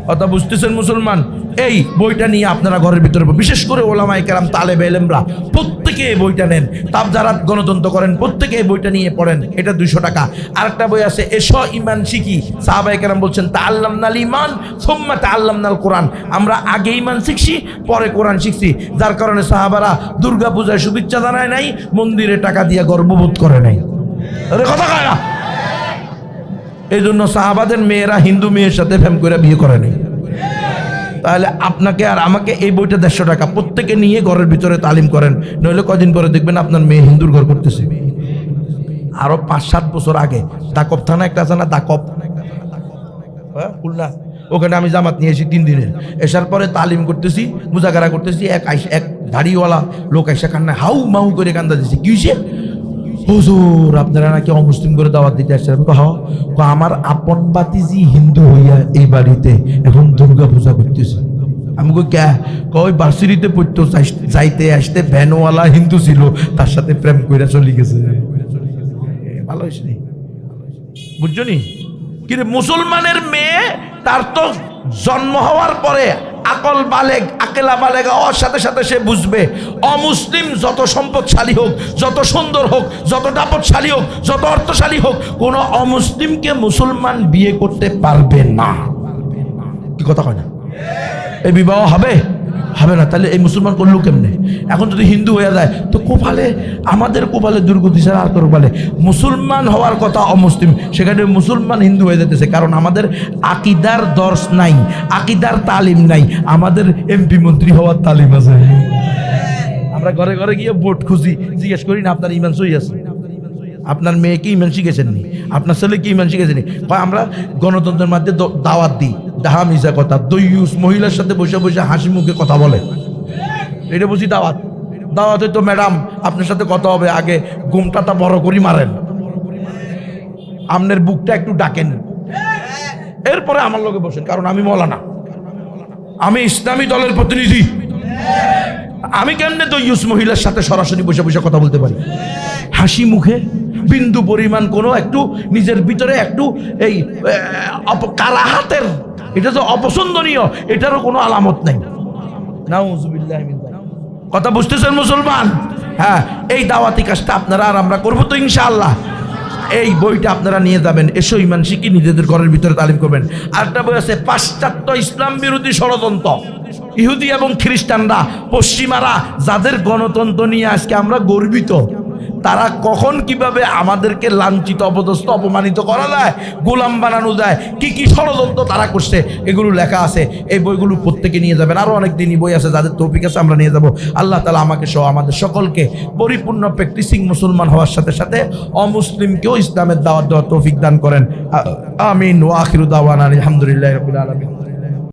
কথা বুঝতেছেন মুসলমান? এই বইটা নিয়ে আপনারা ঘরের ভিতরে, বিশেষ করে ওলামায়ে কেরাম, তালেবে ইলমরা, প্রত্যেকে এই বইটা নেন। তাপ যারা গণতন্ত্র করেন প্রত্যেকে এই বইটা নিয়ে পড়েন। এটা 200 টাকা। আরেকটা বই আছে, এসো ইমান শিখি। সাহাবায়ে কেরাম বলছেন, তাআল্লামনাল ঈমান সুম্মা তাআল্লামনাল কোরআন। আমরা আগে ঈমান শিখছি, পরে কোরআন শিখছি। যার কারণে সাহাবারা দুর্গা পূজায় শুভেচ্ছা জানায় নাই, মন্দিরে টাকা দিয়ে গর্ববোধ করে নাই। আরে কথা কয় না? এই জন্য সাহাবাদের মেয়েরা হিন্দু মেয়ের সাথে প্রেম করে বিয়ে করে নাই। তাহলে আপনাকে আর আমাকে এই বইটা 150 টাকা, প্রত্যেকে নিয়ে ঘরের ভিতরে তালিম করেন, নইলে কদিন পরে দেখবেন আপনার মেয়ে হিন্দুর ঘর করতেছে। আরো 5-7 বছর আগে দাকব থানা একটা আছে না, দাকব, হ্যাঁ খুলনা, ওখানে আমি জামাত নিয়ে এসেছি 3 দিনের। এসার পরে তালিম করতেছি, মুজাকারা করতেছি, এক দাড়িওয়ালা লোক এসে কান্না হাউ মাউ করে কান্দা দিচ্ছে। কি হয়েছে? হুজুর আপনারা নাকি অমুসলিম করে দাওয়াত দিতে আসছেন। আমার আপন বাতিজি হিন্দু হইয়া এই বাড়িতে এখন দুর্গা পূজা করতেছে। আমি কই বার্সিরিতে পড়তো, যাইতে আসতে ভ্যানওয়ালা হিন্দু ছিল, তার সাথে প্রেম কইরা চলে গেছে। ভালো হয়েছে, বুঝছো নি? কিন্তু মুসলমানের মেয়ে, তার তো জন্ম হওয়ার পরে আকল বালেগ, আকেলা বালেগ হওয়ার সাথে সাথে সে বুঝবে, অমুসলিম যত সম্পদশালী হোক, যত সুন্দর হোক, যত দাপটশালী হোক, যত অর্থশালী হোক, কোন অমুসলিমকে মুসলমান বিয়ে করতে পারবে না। কি কথা কয় না? এই বিবাহ হবে হবে না। তাহলে এই মুসলমান করলো কেমনে? এখন যদি হিন্দু হয়ে যায়, তো কোপালে, আমাদের কোপালে দুর্গতি ছাড়া আর কোপালে। মুসলমান হওয়ার কথা অমুসলিম, সেখানে মুসলমান হিন্দু হয়ে যেতেছে। কারণ আমাদের আকিদার দর্শ নাই, আকিদার তালিম নাই। আমাদের এমপি মন্ত্রী হওয়ার তালিম আছে। আমরা ঘরে ঘরে গিয়ে ভোট খুঁজি, জিজ্ঞেস করি না আপনার ইমান সই আছে, আপনার মেয়ে কি ইমান শিখেছেননি, আপনার ছেলে কি ইমান শিখেছেনি। আমরা গণতন্ত্রের মধ্যে দাওয়াত দিই, ডাহা মিশা কথা, দইয়ুস মহিলার সাথে বসে বসে হাসি মুখে কথা বলে, এটা বুঝি দাওয়াত? দাওয়াতে তো ম্যাডাম আপনার সাথে কথা হবে, আগে ঘুমটাটা বড় করি মারেন, আপনার বুকটা একটু ডাকেন, এরপরে আমার লোকে বসেন। কারণ আমি মৌলানা, আমি ইসলামী দলের প্রতিনিধি, আমি কেমনে দইয়ুস মহিলার সাথে সরাসরি বসে বসে কথা বলতে পারি হাসি মুখে? বিন্দু পরিমাণ কোনো একটু নিজের ভিতরে একটু এই কারাহাতের এটা তো অপছন্দনীয়, এটারও কোনো আলামত নাই। নাউযুবিল্লাহি মিন যালিক। কথা বুঝতেছেন মুসলমান? হ্যাঁ, এই দাওয়াতি কাজটা আপনারা আর আমরা করবো তো ইনশাআল্লাহ। এই বইটা আপনারা নিয়ে যাবেন, এসো ইমান শিখি নিজেদের ঘরের ভিতরে তালিম করবেন। আরেকটা বই আছে পাশ্চাত্য ইসলাম বিরোধী ষড়যন্ত্র। ইহুদি এবং খ্রিস্টানরা, পশ্চিমারা যাদের গণতন্ত্র নিয়ে আজকে আমরা গর্বিত, তারা কখন কিভাবে আমাদেরকে লাঞ্ছিত, অপদস্থ, অপমানিত করা যায়, গোলাম বানানো যায়, কি কি ষড়যন্ত্র তারা করছে, এগুলো লেখা আছে। এই বইগুলো প্রত্যেকে নিয়ে যাবেন। আরও অনেক দিনই বই আছে, যাদের তৌফিক আছে আমরা নিয়ে যাব। আল্লাহ তাআলা আমাকে সহ আমাদের সকলকে পরিপূর্ণ প্র্যাকটিসিং মুসলমান হওয়ার সাথে সাথে অমুসলিমকেও ইসলামের দাওয়াত দেওয়ার তৌফিক দান করেন। আমিন। ওয়া আখিরু দাওয়ানা আলহামদুলিল্লাহি রাব্বিল আলামিন।